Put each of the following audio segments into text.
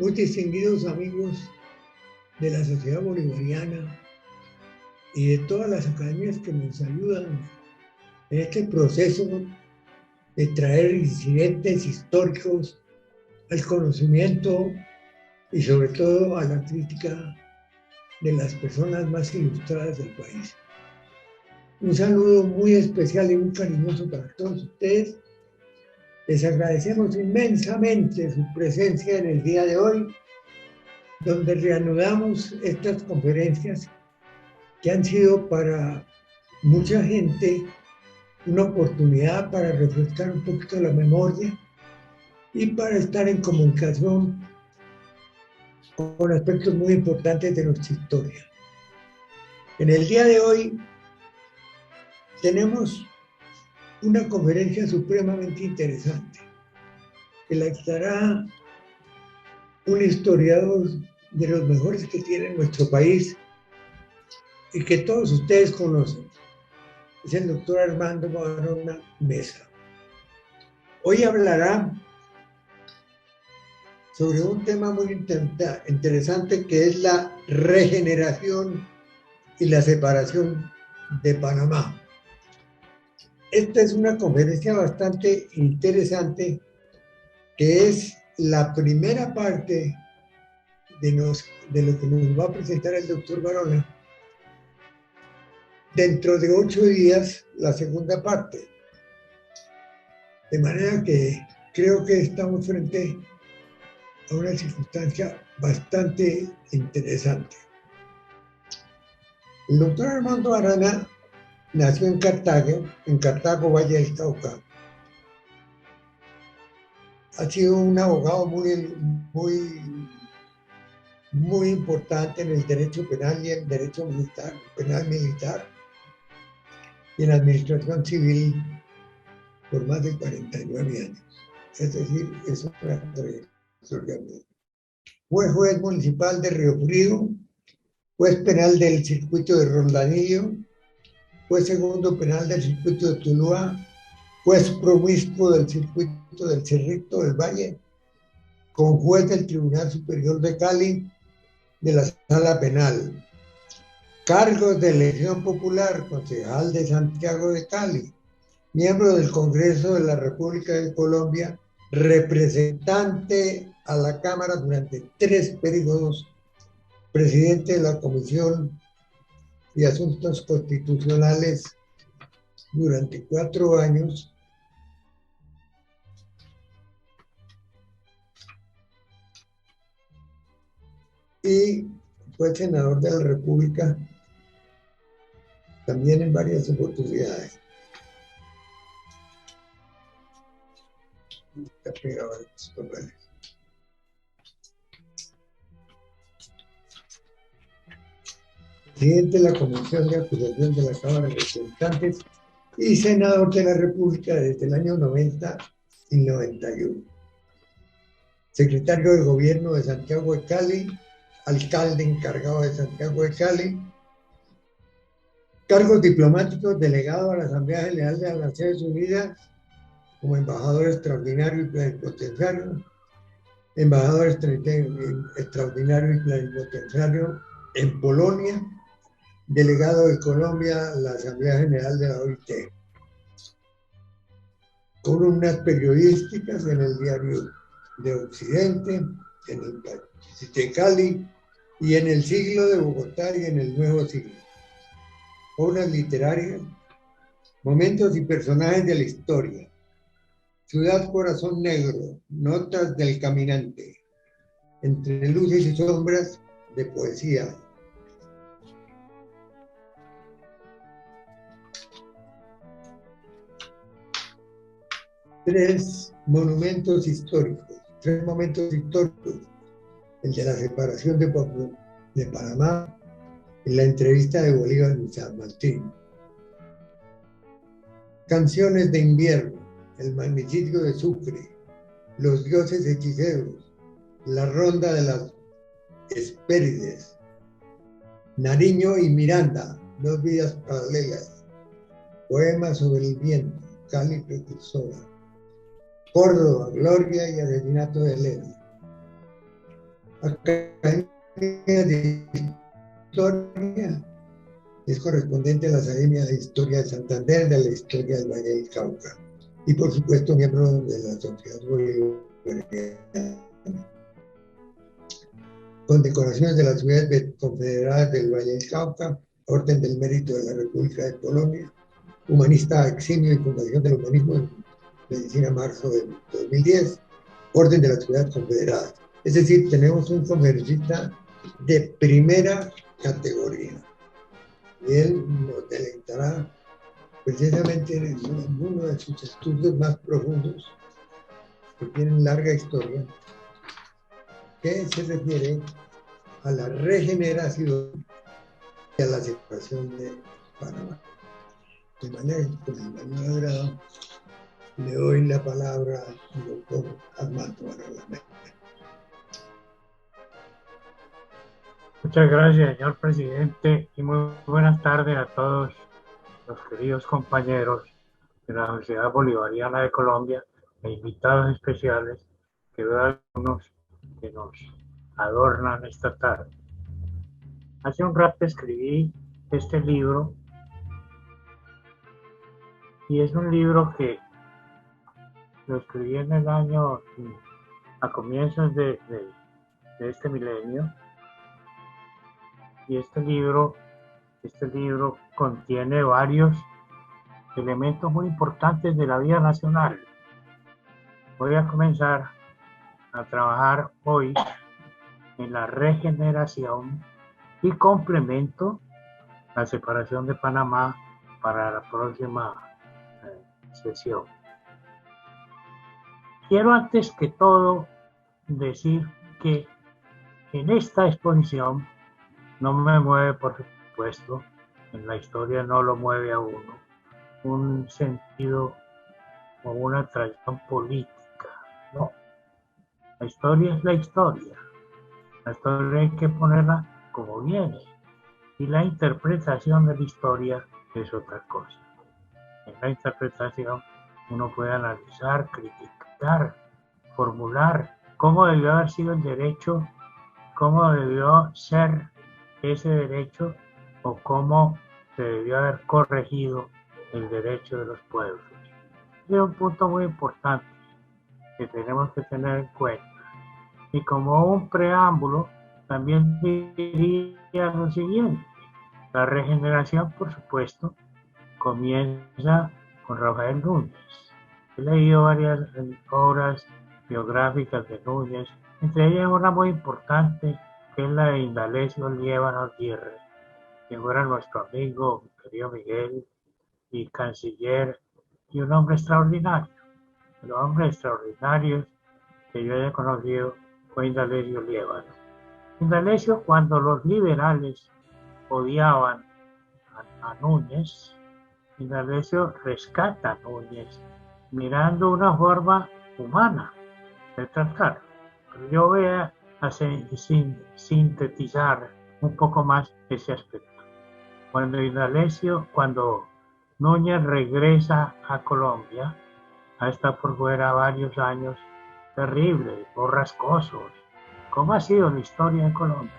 muy distinguidos amigos de la Sociedad Bolivariana y de todas las academias que nos ayudan en este proceso de traer incidentes históricos al conocimiento y sobre todo a la crítica de las personas más ilustradas del país. Un saludo muy especial y muy cariñoso para todos ustedes. Les agradecemos inmensamente su presencia en el día de hoy, donde reanudamos estas conferencias que han sido para mucha gente una oportunidad para refrescar un poquito la memoria y para estar en comunicación con aspectos muy importantes de nuestra historia. En el día de hoy tenemos una conferencia supremamente interesante que la dictará un historiador de los mejores que tiene nuestro país y que todos ustedes conocen. Es el doctor Armando Barona Mesa. Hoy hablará sobre un tema muy interesante que es la regeneración y la separación de Panamá. Esta es una conferencia bastante interesante que es la primera parte de lo que nos va a presentar el doctor Barona. Dentro de 8 días, la segunda parte. De manera que creo que estamos frente a una circunstancia bastante interesante. El doctor Armando Arana nació en Cartago, Valle del Cauca. Ha sido un abogado muy importante en el derecho penal y en el derecho militar, penal militar, y en la administración civil por más de 49 años. Es decir, es una trayectoria. Fue juez municipal de Río Frío, juez penal del circuito de Rondanillo, juez segundo penal del circuito de Tuluá, juez promiscuo del circuito del Cerrito del Valle, con juez del Tribunal Superior de Cali, de la Sala Penal. Cargos de elección popular, concejal de Santiago de Cali, miembro del Congreso de la República de Colombia, representante a la Cámara durante 3 periodos, presidente de la Comisión de Asuntos Constitucionales durante 4 años, y fue senador de la República también en varias oportunidades. Presidente de la Comisión de Acusación de la Cámara de Representantes y senador de la República desde el año 90 y 91. Secretario de Gobierno de Santiago de Cali, alcalde encargado de Santiago de Cali, cargos diplomáticos, delegado a la Asamblea General de las Naciones Unidas como embajador extraordinario y plenipotenciario, embajador extraordinario y plenipotenciario en Polonia, delegado de Colombia a la Asamblea General de la OIT. Columnas periodísticas en el Diario de Occidente, en el País de Cali y en El Siglo de Bogotá y en El Nuevo Siglo. Obras literarias, momentos y personajes de la historia. Ciudad Corazón Negro, Notas del Caminante, Entre luces y sombras, de poesía. Tres momentos históricos, el de la separación de Panamá, en la entrevista de Bolívar en San Martín. Canciones de invierno, el magnicidio de Sucre, los dioses hechiceros, la ronda de las Hespérides, Nariño y Miranda, 2 vidas paralelas, poemas sobre el viento, Cali precursora, Córdoba, Gloria y asesinato de Elena. Academia de Historia es correspondiente a la Academia de Historia de Santander, de la Historia del Valle del Cauca. Y por supuesto, miembro de la Sociedad Bolivariana. Condecoraciones de las ciudades confederadas del Valle del Cauca, Orden del Mérito de la República de Colombia, Humanista Eximio y Fundación del Humanismo en Medicina, marzo de 2010, Orden de las Ciudades Confederadas. Es decir, tenemos un congresista de primera categoría. Y él nos deleitará precisamente en uno de sus estudios más profundos, que tienen larga historia, que se refiere a la regeneración y a la separación de Panamá. De manera que, con el mayor agrado, le doy la palabra al doctor Armando Barragán. Muchas gracias, señor presidente, y muy buenas tardes a todos los queridos compañeros de la Sociedad Bolivariana de Colombia e invitados especiales que veo algunos que nos adornan esta tarde. Hace un rato escribí este libro y es un libro que lo escribí en el año, a comienzos de este milenio, y este libro contiene varios elementos muy importantes de la vida nacional. Voy a comenzar a trabajar hoy en la regeneración y complemento la separación de Panamá para la próxima sesión. Quiero antes que todo decir que en esta exposición no me mueve, por supuesto, en la historia no lo mueve a uno, un sentido o una tradición política, no. La historia es la historia. La historia hay que ponerla como viene. Y la interpretación de la historia es otra cosa. En la interpretación uno puede analizar, criticar, formular cómo debió haber sido el derecho, cómo debió ser ese derecho o cómo se debió haber corregido el derecho de los pueblos. Es un punto muy importante que tenemos que tener en cuenta. Y como un preámbulo, también diría lo siguiente. La regeneración, por supuesto, comienza con Rafael Núñez. He leído varias obras biográficas de Núñez, entre ellas una muy importante, que es la de Indalecio Liévano Aguirre, que fuera nuestro amigo, querido Miguel, y canciller, y un hombre extraordinario. Los hombres extraordinarios que yo haya conocido fue Indalecio Liévano. Indalecio, cuando los liberales odiaban a Núñez, Indalecio rescata a Núñez mirando una forma humana de tratar. Pero yo voy a sintetizar un poco más ese aspecto. Cuando Núñez regresa a Colombia, ha estado por fuera varios años, terribles, borrascosos. ¿Cómo ha sido la historia de Colombia?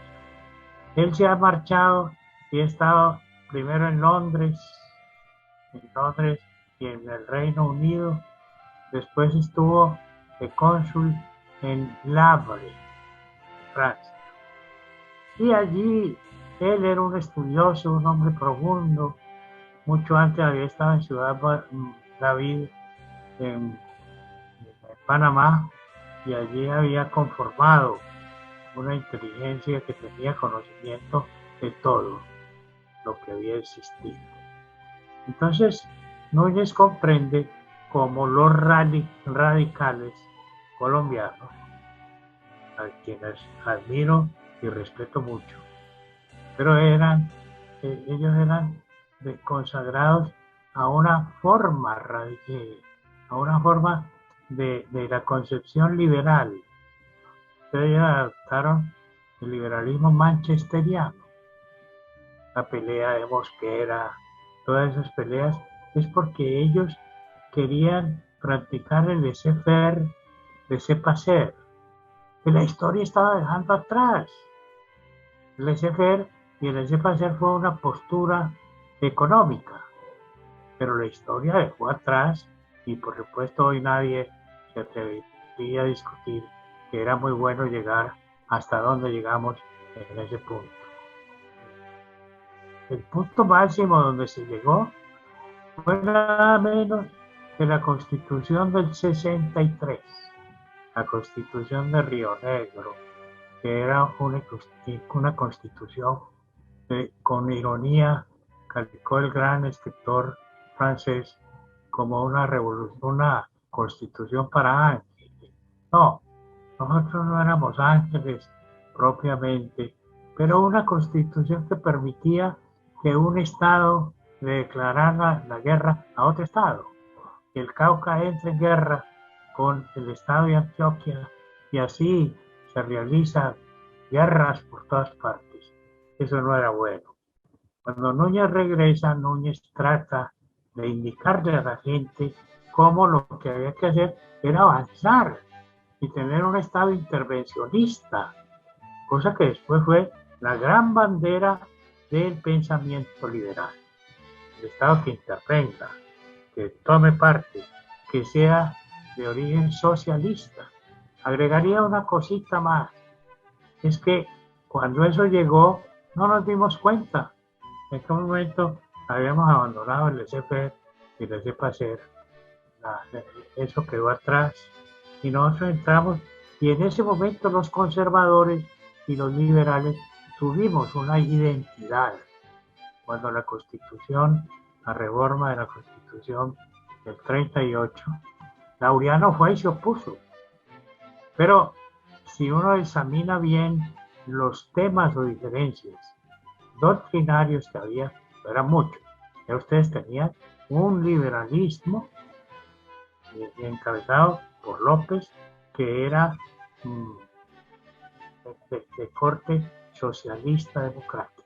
Él se ha marchado y ha estado primero en Londres y en el Reino Unido. Después estuvo de cónsul en Le Havre, Francia. Y allí él era un estudioso, un hombre profundo. Mucho antes había estado en Ciudad David, en Panamá, y allí había conformado una inteligencia que tenía conocimiento de todo lo que había existido. Entonces, Núñez comprende cómo los radicales colombianos, a quienes admiro y respeto mucho, pero ellos eran consagrados a una forma de la concepción liberal. Ellos adoptaron el liberalismo manchesteriano, la pelea de Mosquera, todas esas peleas, es porque ellos querían practicar el laissez-faire, laissez-passer, que la historia estaba dejando atrás. El laissez-faire y el laissez-passer fue una postura económica, pero la historia dejó atrás y por supuesto hoy nadie se atrevería a discutir que era muy bueno llegar hasta donde llegamos en ese punto. El punto máximo donde se llegó fue nada menos que la Constitución del 63, la Constitución de Río Negro, que era una constitución que con ironía calificó el gran escritor francés como una revolución, una constitución para ángeles. No, nosotros no éramos ángeles propiamente, pero una constitución que permitía que un Estado le declarara la guerra a otro Estado. Que el Cauca entre en guerra con el Estado de Antioquia y así se realizan guerras por todas partes. Eso no era bueno. Cuando Núñez regresa, Núñez trata de indicarle a la gente cómo lo que había que hacer era avanzar y tener un Estado intervencionista, cosa que después fue la gran bandera del pensamiento liberal. El Estado que intervenga, que tome parte, que sea de origen socialista. Agregaría una cosita más, es que cuando eso llegó no nos dimos cuenta. En qué momento habíamos abandonado el laissez-faire y el laissez-passer. Eso quedó atrás y nosotros entramos y en ese momento los conservadores y los liberales tuvimos una identidad. Cuando la Constitución, la reforma de la Constitución del 38, Laureano fue y se opuso. Pero si uno examina bien los temas o diferencias doctrinarios que había, no eran muchos. Ya ustedes tenían un liberalismo encabezado por López, que era de corte socialista democrático.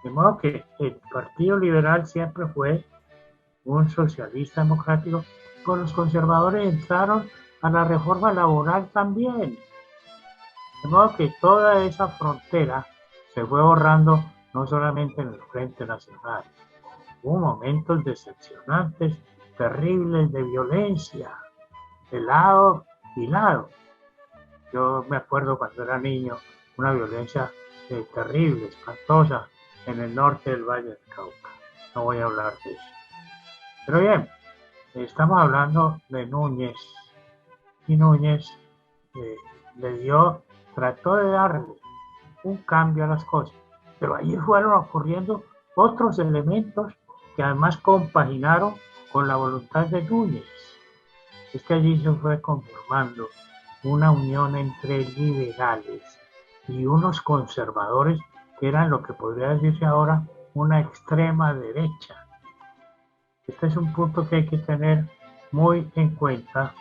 De modo que el Partido Liberal siempre fue un socialista democrático, pero los conservadores entraron a la reforma laboral también. De modo que toda esa frontera se fue borrando no solamente en el Frente Nacional. Hubo momentos decepcionantes, terribles de violencia, de lado y lado. Yo me acuerdo cuando era niño, una violencia terrible, espantosa, en el norte del Valle del Cauca. No voy a hablar de eso. Pero bien, estamos hablando de Núñez. Y Núñez trató de darle un cambio a las cosas. Pero ahí fueron ocurriendo otros elementos que además compaginaron con la voluntad de Núñez. Es que allí se fue conformando una unión entre liberales y unos conservadores que eran lo que podría decirse ahora una extrema derecha. Este es un punto que hay que tener muy en cuenta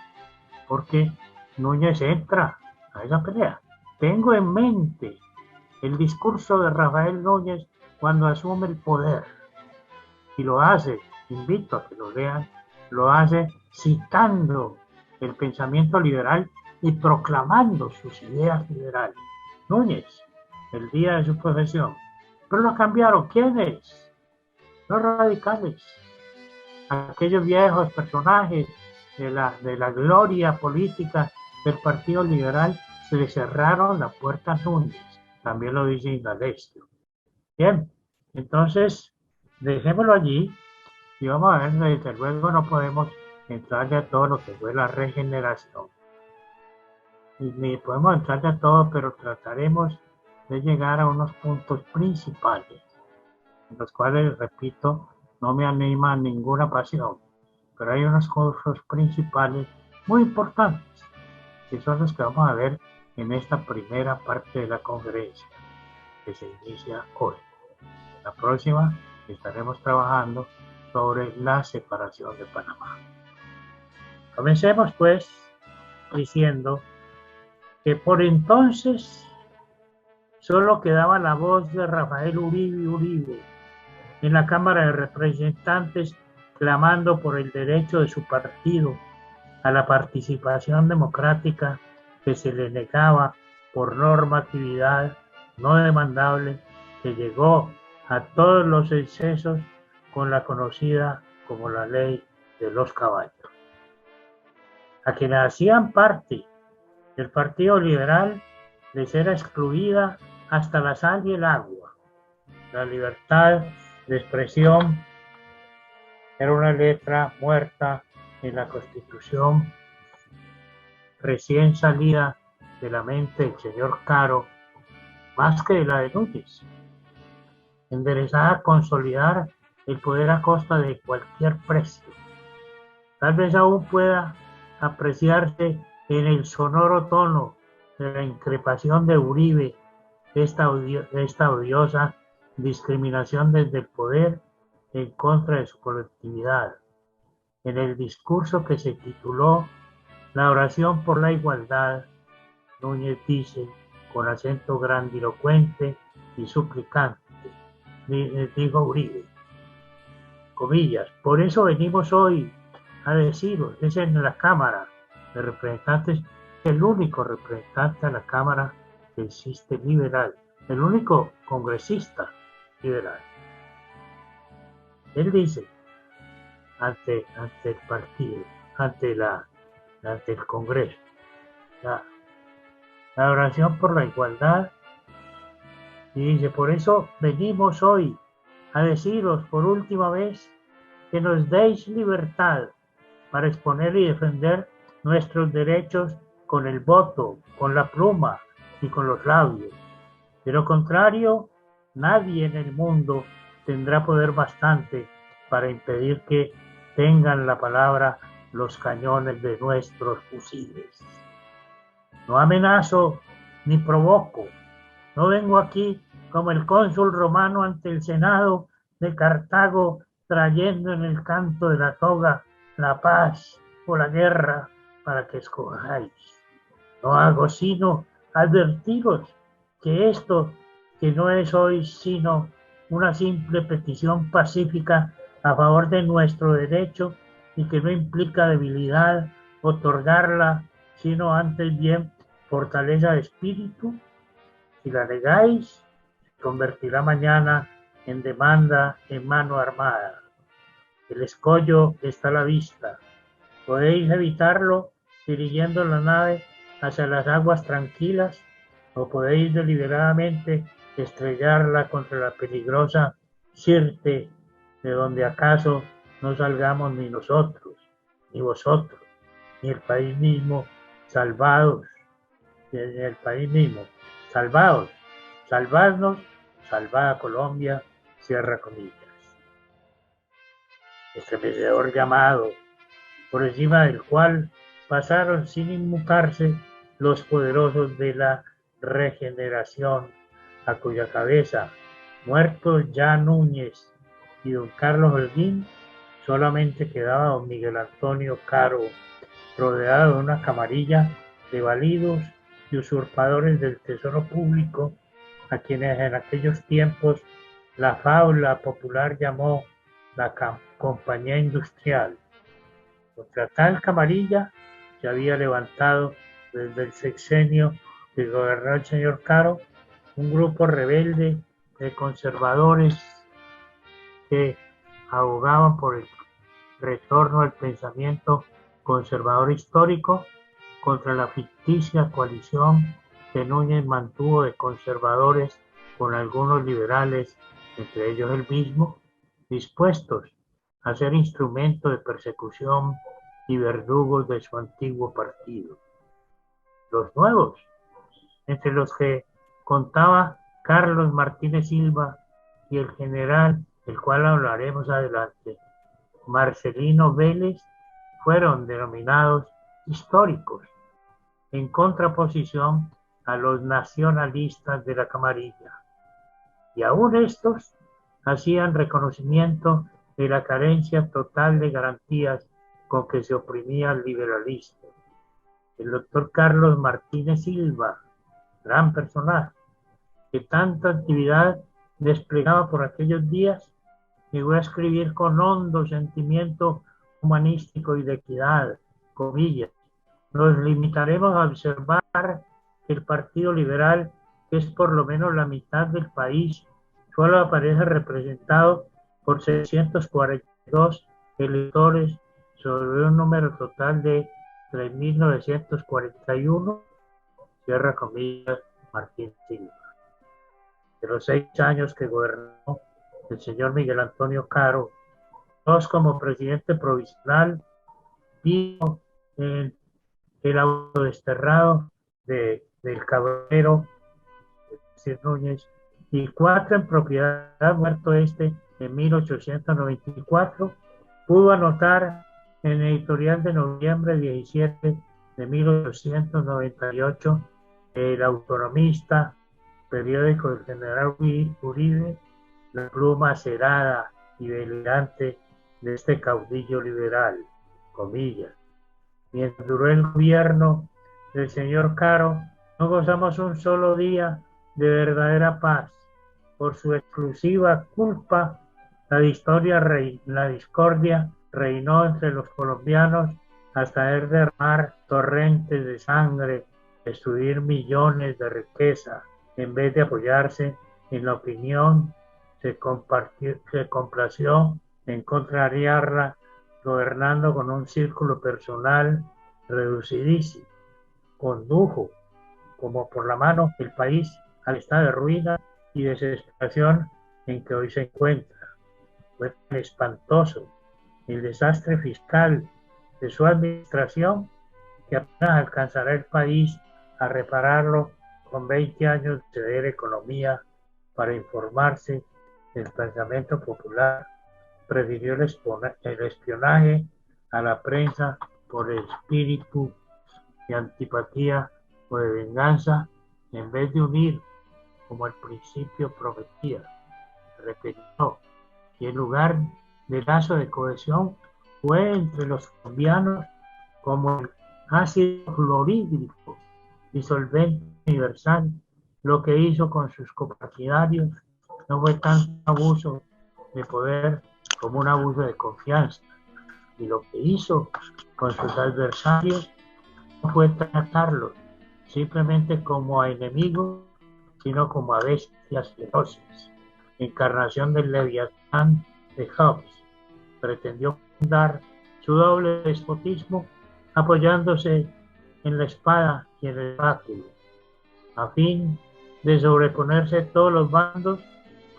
porque Núñez entra a esa pelea. Tengo en mente el discurso de Rafael Núñez cuando asume el poder y lo hace, invito a que lo lean, lo hace citando el pensamiento liberal y proclamando sus ideas liberales. Núñez, el día de su profesión. Pero lo cambiaron. ¿Quiénes? Los radicales. Aquellos viejos personajes de la gloria política del Partido Liberal se le cerraron la puerta a Núñez. También lo dice Indalecio. Bien, entonces dejémoslo allí y vamos a ver, desde luego no podemos entrarle a todo lo que fue la regeneración. Ni podemos entrarle a todo, pero trataremos de llegar a unos puntos principales, en los cuales, repito, no me anima ninguna pasión, pero hay unos cursos principales muy importantes, que son los que vamos a ver en esta primera parte de la conferencia, que se inicia hoy. En la próxima estaremos trabajando sobre la separación de Panamá. Comencemos pues diciendo que por entonces solo quedaba la voz de Rafael Uribe en la Cámara de Representantes clamando por el derecho de su partido a la participación democrática que se le negaba por normatividad no demandable, que llegó a todos los excesos con la conocida como la ley de los caballos. A quienes hacían parte del Partido Liberal les era excluida hasta la sal y el agua. La libertad de expresión era una letra muerta en la Constitución recién salida de la mente del señor Caro, más que de la de Núñez, enderezada a consolidar el poder a costa de cualquier precio. Tal vez aún pueda apreciarse en el sonoro tono de la increpación de Uribe esta odiosa discriminación desde el poder en contra de su colectividad. En el discurso que se tituló La oración por la igualdad, Núñez dice con acento grandilocuente y suplicante, dijo Uribe, comillas, por eso venimos hoy a deciros, es en la Cámara de Representantes, el único representante a la Cámara que existe liberal, el único congresista liberal. Él dice, ante el partido, ante el Congreso, la oración por la igualdad, y dice, por eso venimos hoy a deciros por última vez que nos deis libertad para exponer y defender nuestros derechos con el voto, con la pluma y con los labios. De lo contrario, nadie en el mundo tendrá poder bastante para impedir que tengan la palabra los cañones de nuestros fusiles. No amenazo ni provoco. No vengo aquí como el cónsul romano ante el Senado de Cartago trayendo en el canto de la toga la paz o la guerra para que escojáis. No hago sino advertiros que esto, que no es hoy sino una simple petición pacífica a favor de nuestro derecho y que no implica debilidad otorgarla, sino antes bien fortaleza de espíritu. Si la negáis, se convertirá mañana en demanda en mano armada. El escollo está a la vista. Podéis evitarlo dirigiendo la nave hacia las aguas tranquilas o podéis deliberadamente estrellarla contra la peligrosa Sirte, de donde acaso no salgamos ni nosotros, ni vosotros, ni el país mismo, salvados, ni el país mismo, salvados, salvadnos, salvada Colombia, cierra comillas. Estremecedor llamado, por encima del cual pasaron sin inmutarse los poderosos de la regeneración, a cuya cabeza, muertos ya Núñez y don Carlos Holguín, solamente quedaba don Miguel Antonio Caro, rodeado de una camarilla de validos y usurpadores del tesoro público, a quienes en aquellos tiempos la fábula popular llamó la compañía industrial. Contra tal camarilla se había levantado desde el sexenio que gobernó el señor Caro un grupo rebelde de conservadores que abogaban por el retorno al pensamiento conservador histórico contra la ficticia coalición que Núñez mantuvo de conservadores con algunos liberales, entre ellos él mismo, dispuestos a ser instrumento de persecución y verdugos de su antiguo partido. Los nuevos, entre los que contaba Carlos Martínez Silva y el general, del cual hablaremos adelante, Marcelino Vélez, fueron denominados históricos, en contraposición a los nacionalistas de la camarilla. Y aún estos hacían reconocimiento de la carencia total de garantías con que se oprimía al liberalismo. El doctor Carlos Martínez Silva, gran personaje, que tanta actividad desplegaba por aquellos días, llegó a escribir con hondo sentimiento humanístico y de equidad, comillas, Nos limitaremos a observar que el Partido Liberal, que es por lo menos la mitad del país, solo aparece representado por 642 electores sobre un número total de 3.941, cierra comillas, Martín Silva. De los 6 años que gobernó el señor Miguel Antonio Caro, 2 como presidente provisional, vino en el autodesterrado del Cabrero, de Núñez, y 4 en propiedad, muerto este en 1894, pudo anotar en el editorial de noviembre 17 de 1898, El Autonomista, periódico del general Uribe, la pluma cerada y delirante de este caudillo liberal, comillas. Mientras duró el gobierno del señor Caro, no gozamos un solo día de verdadera paz. Por su exclusiva culpa, la discordia reinó entre los colombianos hasta derramar torrentes de sangre, destruir millones de riqueza. En vez de apoyarse en la opinión, se complació en contrariarla, gobernando con un círculo personal reducidísimo. Condujo como por la mano el país al estado de ruina y desesperación en que hoy se encuentra. Fue tan espantoso el desastre fiscal de su administración que apenas alcanzará el país a repararlo con 20 años de severa economía. Para informarse del pensamiento popular, prefirió el espionaje a la prensa por el espíritu de antipatía o de venganza, en vez de unir como al principio prometía. Repitió que en lugar de lazo de cohesión fue entre los colombianos como el ácido clorhídrico disolvente universal. Lo que hizo con sus copartidarios no fue tanto un abuso de poder como un abuso de confianza, y lo que hizo con sus adversarios no fue tratarlos simplemente como a enemigos, sino como a bestias feroces. Encarnación del Leviatán de Hobbes, pretendió fundar su doble despotismo apoyándose en la espada y en el báculo, a fin de sobreponerse a todos los bandos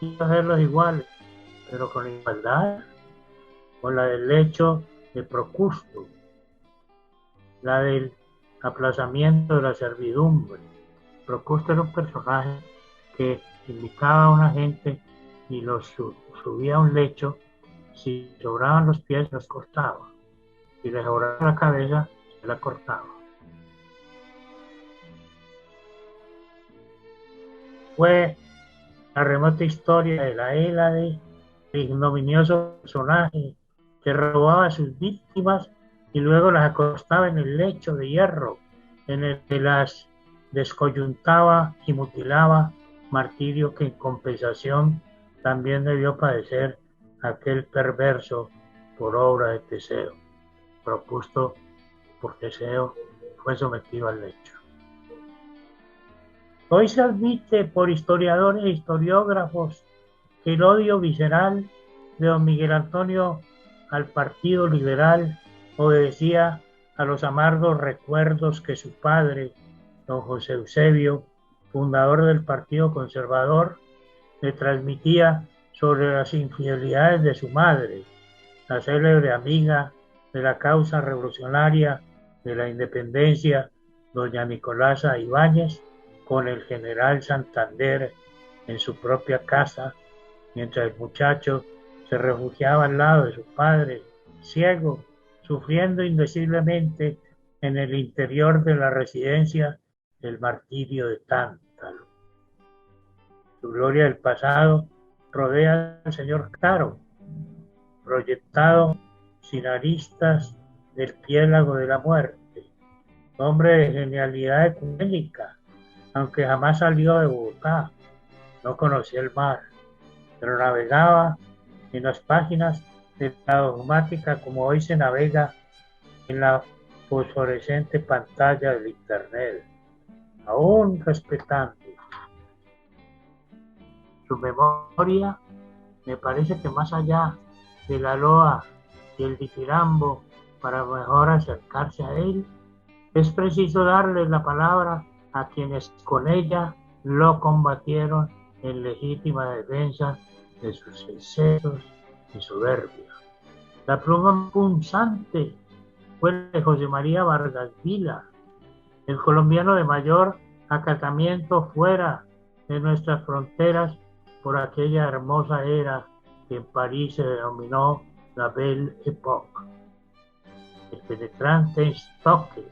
y hacerlos iguales, pero con igualdad, con la del hecho de Procusto, la del aplazamiento de la servidumbre. Procusto era un personaje que invitaba a una gente y los subía a un lecho. Si sobraban los pies, los cortaba. Si les sobraba la cabeza, se la cortaba. Fue la remota historia de la Hélade, el ignominioso personaje que robaba a sus víctimas y luego las acostaba en el lecho de hierro en el que las descoyuntaba y mutilaba, martirio que en compensación también debió padecer aquel perverso por obra de Teseo. Propuesto por Teseo, fue sometido al lecho. Hoy se admite por historiadores e historiógrafos que el odio visceral de don Miguel Antonio al Partido Liberal obedecía a los amargos recuerdos que su padre, don José Eusebio, fundador del Partido Conservador, le transmitía sobre las infidelidades de su madre, la célebre amiga de la causa revolucionaria de la independencia, doña Nicolasa Ibáñez, con el general Santander en su propia casa, mientras el muchacho se refugiaba al lado de su padre, ciego, sufriendo indeciblemente en el interior de la residencia el martirio de Tántalo. Su gloria del pasado rodea al señor Caro, proyectado sin aristas del piélago de la muerte, hombre de genialidad ecuménica, aunque jamás salió de Bogotá, no conocía el mar, pero navegaba en las páginas de la dogmática como hoy se navega en la fosforescente pantalla del Internet, aún respetando su memoria. Me parece que más allá de la loa y el ditirambo, para mejor acercarse a él, es preciso darle la palabra a quienes con ella lo combatieron en legítima defensa de sus excesos y soberbia. La pluma punzante fue de José María Vargas Vila, el colombiano de mayor acatamiento fuera de nuestras fronteras por aquella hermosa era que en París se denominó la Belle Époque. El penetrante estoque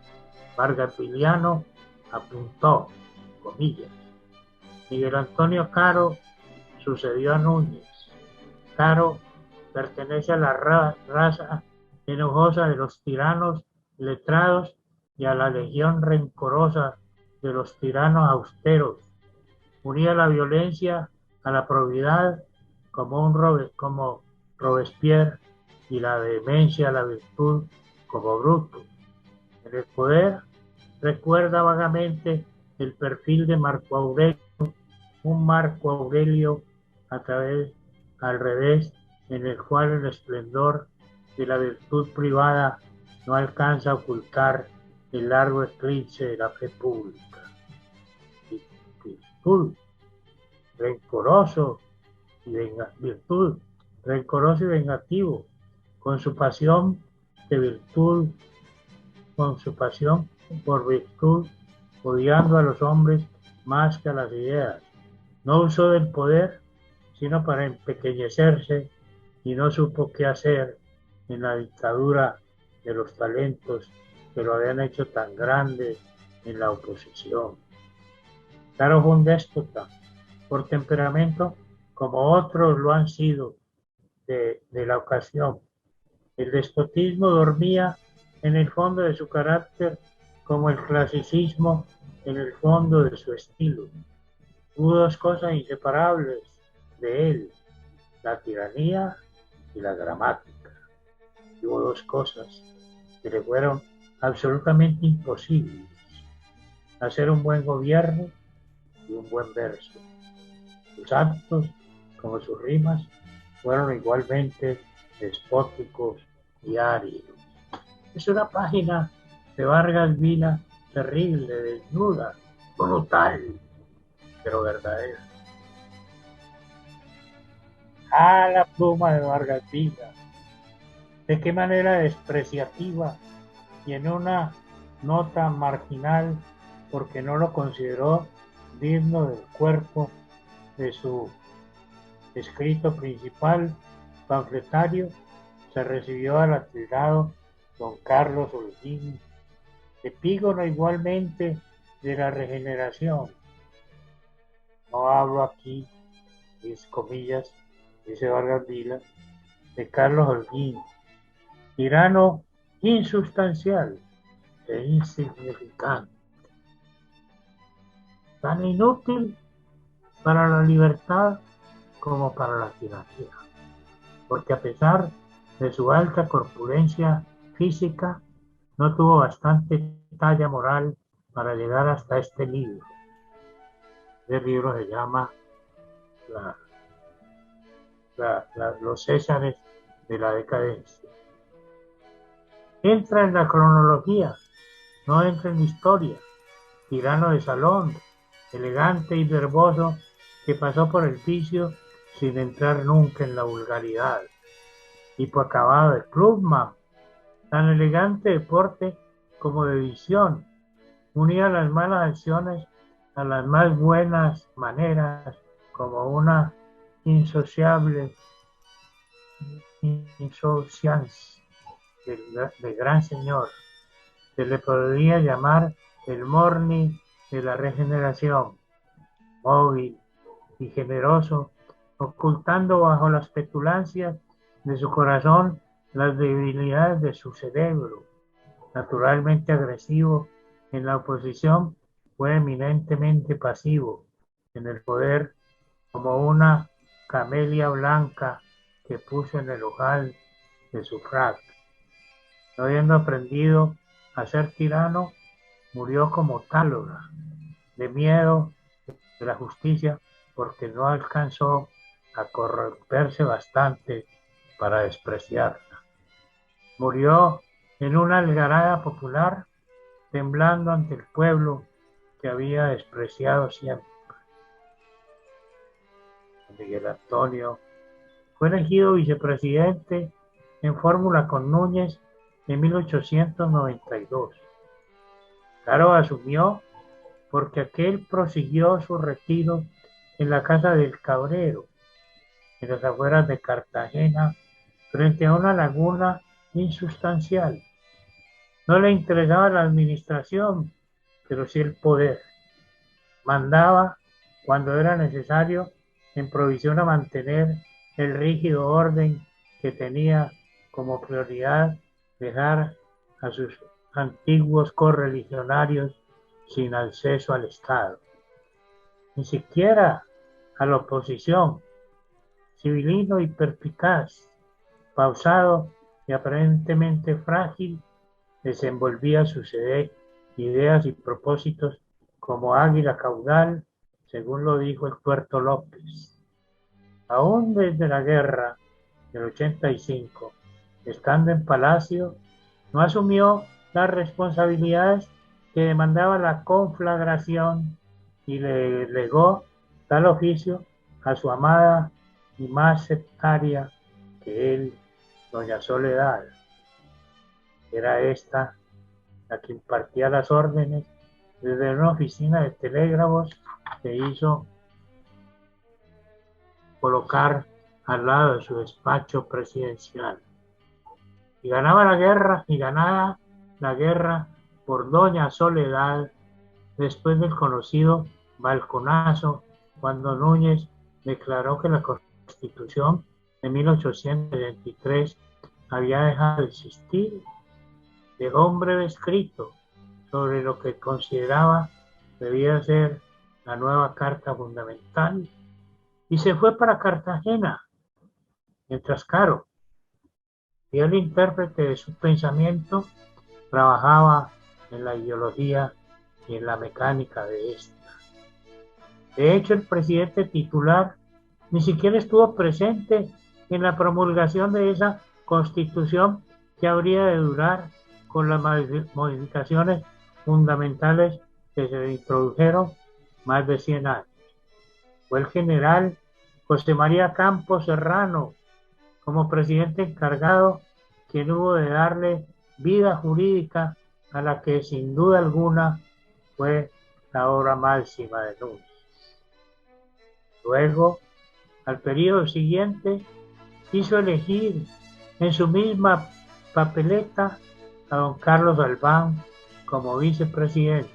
vargasviliano apuntó, comillas, Miguel Antonio Caro sucedió a Núñez. Caro pertenece a la raza enojosa de los tiranos letrados y a la legión rencorosa de los tiranos austeros. Unía la violencia a la probidad como Robespierre y la vehemencia a la virtud como Bruto. En el poder recuerda vagamente el perfil de Marco Aurelio, un Marco Aurelio al revés, en el cual el esplendor de la virtud privada no alcanza a ocultar el largo eclipse de la fe pública. Virtud, rencoroso virtud, rencoroso y vengativo, con su pasión de virtud, con su pasión por virtud, odiando a los hombres más que a las ideas. No usó del poder sino para empequeñecerse y no supo qué hacer en la dictadura de los talentos que lo habían hecho tan grande en la oposición. Caro fue un déspota por temperamento, como otros lo han sido de la ocasión. El despotismo dormía en el fondo de su carácter, como el clasicismo en el fondo de su estilo. Hubo dos cosas inseparables de él, la tiranía y la gramática. Y hubo dos cosas que le fueron absolutamente imposibles: hacer un buen gobierno y un buen verso. Sus actos, como sus rimas, fueron igualmente despóticos y áridos. Es una página de Vargas Vila terrible, desnuda, brutal, pero verdadera. La pluma de Vargas Vila. De qué manera despreciativa y en una nota marginal, porque no lo consideró digno del cuerpo de su escrito principal panfletario, se recibió al atilado don Carlos Holguín, epígono igualmente de la regeneración. No hablo aquí, mis comillas, dice Vargas Vila, de Carlos Holguín, tirano insustancial e insignificante, tan inútil para la libertad como para la tiranía, porque a pesar de su alta corpulencia física, no tuvo bastante talla moral para llegar hasta este libro. Este libro se llama Los Césares de la decadencia. Entra en la cronología, no entra en historia. Tirano de salón, elegante y verboso, que pasó por el vicio sin entrar nunca en la vulgaridad. Tipo acabado de clubman, tan elegante de porte como de visión, unía las malas acciones a las más buenas maneras, como una insociable insouciance de gran señor. Se le podría llamar el Morny de la regeneración, móvil y generoso, ocultando bajo las petulancias de su corazón las debilidades de su cerebro. Naturalmente agresivo en la oposición, fue eminentemente pasivo en el poder, como una camelia blanca que puso en el ojal de su frac. No habiendo aprendido a ser tirano, murió como Tálora, de miedo de la justicia, porque no alcanzó a corromperse bastante para despreciarla. Murió en una algarada popular, temblando ante el pueblo que había despreciado siempre. Miguel Antonio fue elegido vicepresidente en fórmula con Núñez en 1892. Caro asumió porque aquel prosiguió su retiro en la casa del Cabrero, en las afueras de Cartagena, frente a una laguna insustancial. No le interesaba la administración, pero sí el poder. Mandaba cuando era necesario en provisión a mantener el rígido orden que tenía como prioridad dejar a sus antiguos correligionarios sin acceso al Estado, ni siquiera a la oposición. Civilino y perspicaz, pausado y aparentemente frágil, desenvolvía sus ideas y propósitos como águila caudal, según lo dijo el Tuerto López. Aún desde la guerra del 85, estando en Palacio, no asumió las responsabilidades que demandaba la conflagración y le legó tal oficio a su amada y más sectaria que él, doña Soledad. Era esta la que impartía las órdenes desde una oficina de telégrafos que hizo colocar al lado de su despacho presidencial. Y ganaba la guerra por doña Soledad después del conocido balconazo, cuando Núñez declaró que la Constitución de 1823 había dejado de existir. Dejó un breve escrito sobre lo que consideraba debía ser la nueva Carta Fundamental y se fue para Cartagena, mientras Caro, fiel intérprete de su pensamiento, trabajaba en la ideología y en la mecánica de esta. De hecho, el presidente titular ni siquiera estuvo presente en la promulgación de esa Constitución que habría de durar con las modificaciones fundamentales que se introdujeron más de 100 años. Fue el general José María Campos Serrano, como presidente encargado, quien hubo de darle vida jurídica a la que sin duda alguna fue la obra máxima de Núñez. Luego, al periodo siguiente, quiso elegir en su misma papeleta a don Carlos Albán como vicepresidente,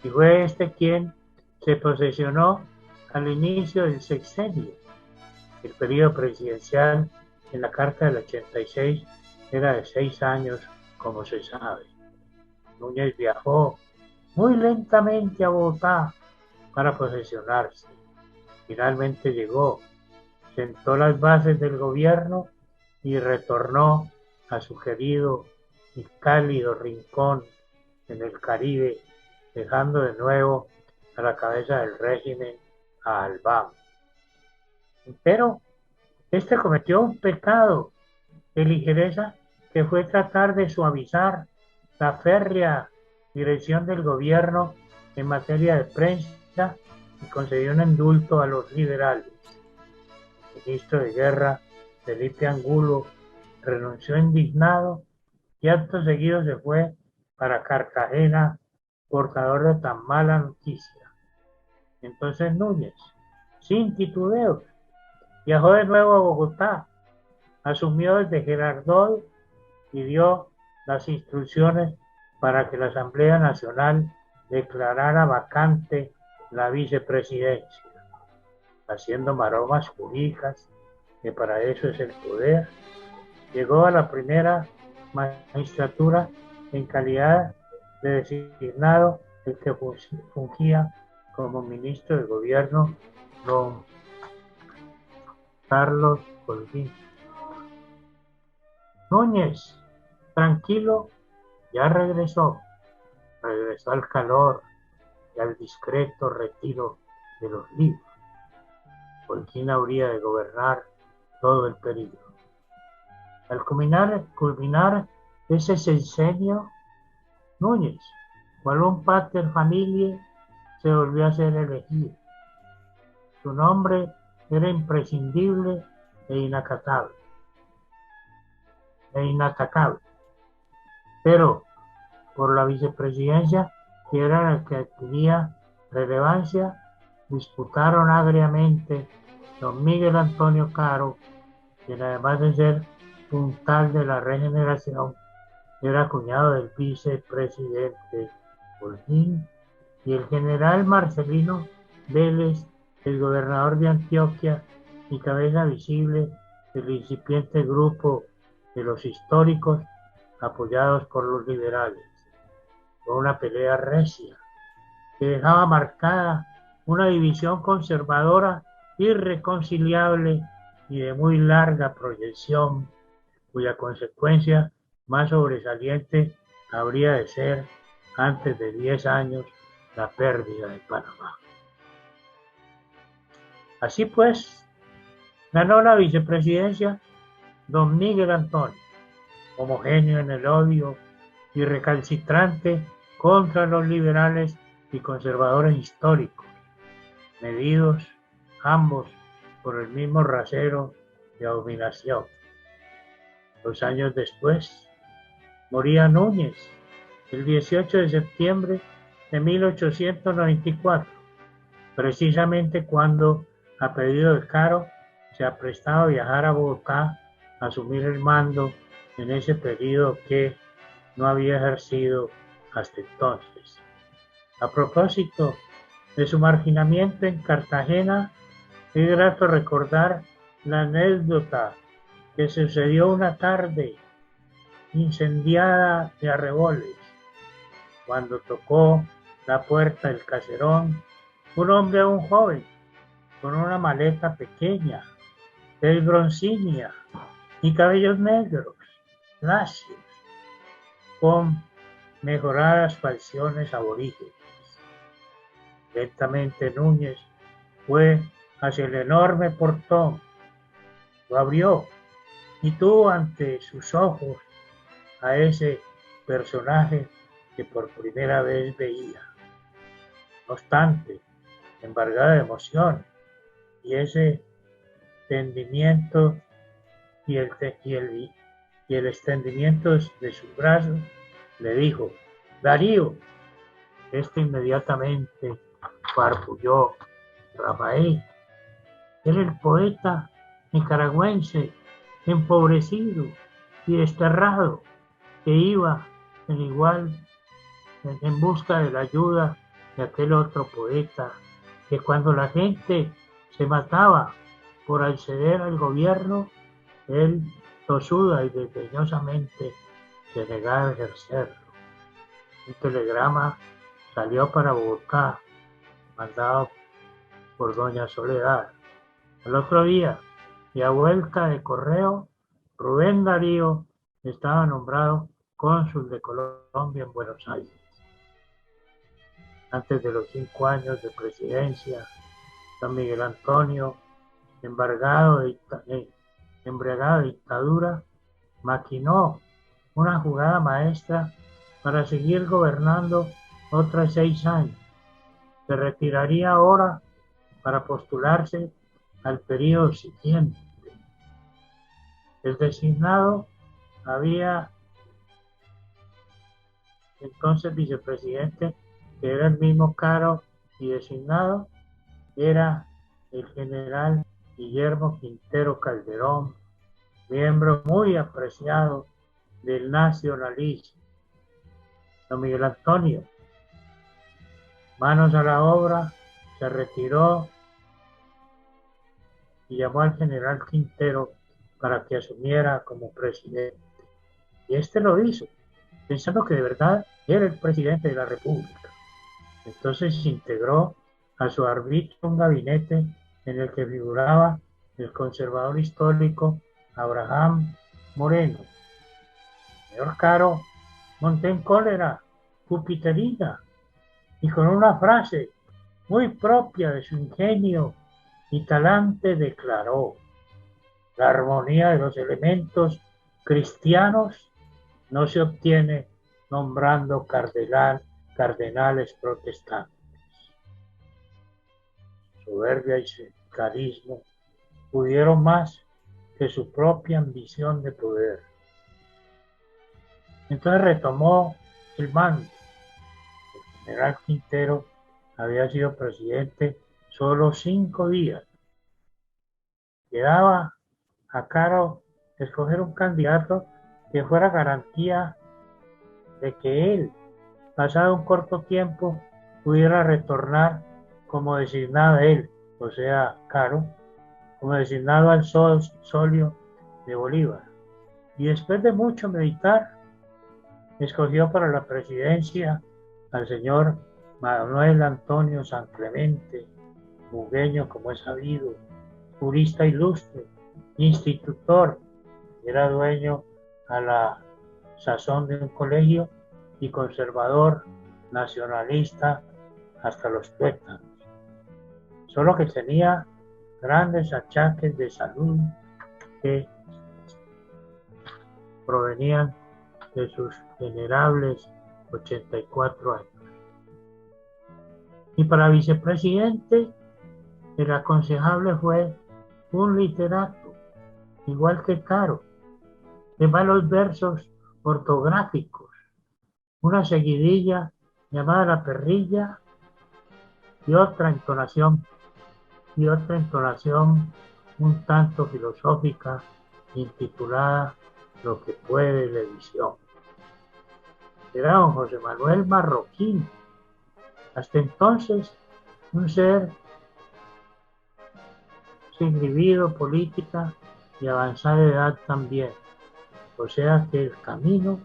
y fue este quien se posesionó al inicio del sexenio. El periodo presidencial en la Carta del 86 era de 6 años, como se sabe. Núñez viajó muy lentamente a Bogotá para posesionarse. Finalmente llegó, sentó las bases del gobierno y retornó a su querido y cálido rincón en el Caribe, dejando de nuevo a la cabeza del régimen a Albán. Pero este cometió un pecado de ligereza que fue tratar de suavizar la férrea dirección del gobierno en materia de prensa y concedió un indulto a los liberales. El ministro de Guerra, Felipe Angulo, renunció indignado y acto seguido se fue para Cartagena, portador de tan mala noticia. Entonces Núñez, sin titubeos, viajó de nuevo a Bogotá, asumió desde Girardot y dio las instrucciones para que la Asamblea Nacional declarara vacante la vicepresidencia, haciendo maromas jurídicas, que para eso es el poder. Llegó a la primera magistratura en calidad de designado el que fungía como ministro de gobierno, don Carlos Holguín. Núñez, tranquilo ya regresó al calor y al discreto retiro de los libros. ¿Por quién habría de gobernar todo el período? Al culminar ese sexenio, Núñez, cual un pater familiae, se volvió a ser elegido. Su nombre era imprescindible e inatacable. Pero por la vicepresidencia, que era la que adquiría relevancia, disputaron agriamente don Miguel Antonio Caro, quien además de ser puntal de la regeneración, era cuñado del vicepresidente Holguín, y el general Marcelino Vélez, el gobernador de Antioquia y cabeza visible del incipiente grupo de los históricos apoyados por los liberales. Fue una pelea recia que dejaba marcada una división conservadora irreconciliable y de muy larga proyección, cuya consecuencia más sobresaliente habría de ser, antes de 10 años, la pérdida de Panamá. Así pues, ganó la vicepresidencia don Miguel Antonio, homogéneo en el odio y recalcitrante contra los liberales y conservadores históricos, medidos ambos por el mismo rasero de abominación. 2 años después, moría Núñez, el 18 de septiembre de 1894, precisamente cuando, a pedido de Caro, se aprestaba a viajar a Bogotá a asumir el mando en ese periodo que no había ejercido hasta entonces. A propósito de su marginamiento en Cartagena, es grato recordar la anécdota que sucedió una tarde incendiada de arreboles, cuando tocó la puerta del caserón un hombre aún joven, con una maleta pequeña, de broncínea y cabellos negros, lacios, con mejoradas facciones aborígenes. Lentamente Núñez fue hacia el enorme portón, lo abrió y tuvo ante sus ojos a ese personaje que por primera vez veía. No obstante, embargada de emoción y ese tendimiento y el extendimiento de sus brazos, le dijo: Darío. Este inmediatamente farfulló: Rafael, era el poeta nicaragüense empobrecido y desterrado que iba en busca de la ayuda de aquel otro poeta que, cuando la gente se mataba por acceder al gobierno, él tosuda y desdeñosamente se negaba a ejercerlo. Un telegrama salió para Bogotá, mandado por doña Soledad. El otro día, y a vuelta de correo, Rubén Darío estaba nombrado cónsul de Colombia en Buenos Aires. Antes de los 5 años de presidencia, don Miguel Antonio, embriagado de dictadura, maquinó una jugada maestra para seguir gobernando otros 6 años. Se retiraría ahora para postularse al periodo siguiente. El designado había entonces vicepresidente, que era el mismo Caro, y designado era el general Guillermo Quintero Calderón, miembro muy apreciado del nacionalismo. Don Miguel Antonio, manos a la obra, se retiró y llamó al general Quintero para que asumiera como presidente. Y este lo hizo, pensando que de verdad era el presidente de la República. Entonces se integró a su arbitrio un gabinete en el que figuraba el conservador histórico Abraham Moreno. El señor Caro montó en cólera jupiterina y con una frase muy propia de su ingenio y talante declaró: la armonía de los elementos cristianos no se obtiene nombrando cardenales protestantes. Soberbia y sectarismo pudieron más que su propia ambición de poder. Entonces retomó el mando. El general Quintero había sido presidente solo 5 días. Quedaba a Caro escoger un candidato que fuera garantía de que él, pasado un corto tiempo, pudiera retornar como designado él, o sea, Caro, como designado al solio de Bolívar. Y después de mucho meditar, escogió para la presidencia al señor Manuel Antonio San Clemente, bugueño como es sabido, jurista ilustre, institutor, era dueño a la sazón de un colegio y conservador, nacionalista hasta los tuétanos. Solo que tenía grandes achaques de salud que provenían de sus venerables 84 años. Y para vicepresidente, el aconsejable fue un literato, igual que Caro, de malos versos ortográficos, una seguidilla llamada La Perrilla y otra entonación un tanto filosófica intitulada Lo que puede la edición. Era don José Manuel Marroquín, hasta entonces un ser sin libido política y avanzada edad también, o sea que el camino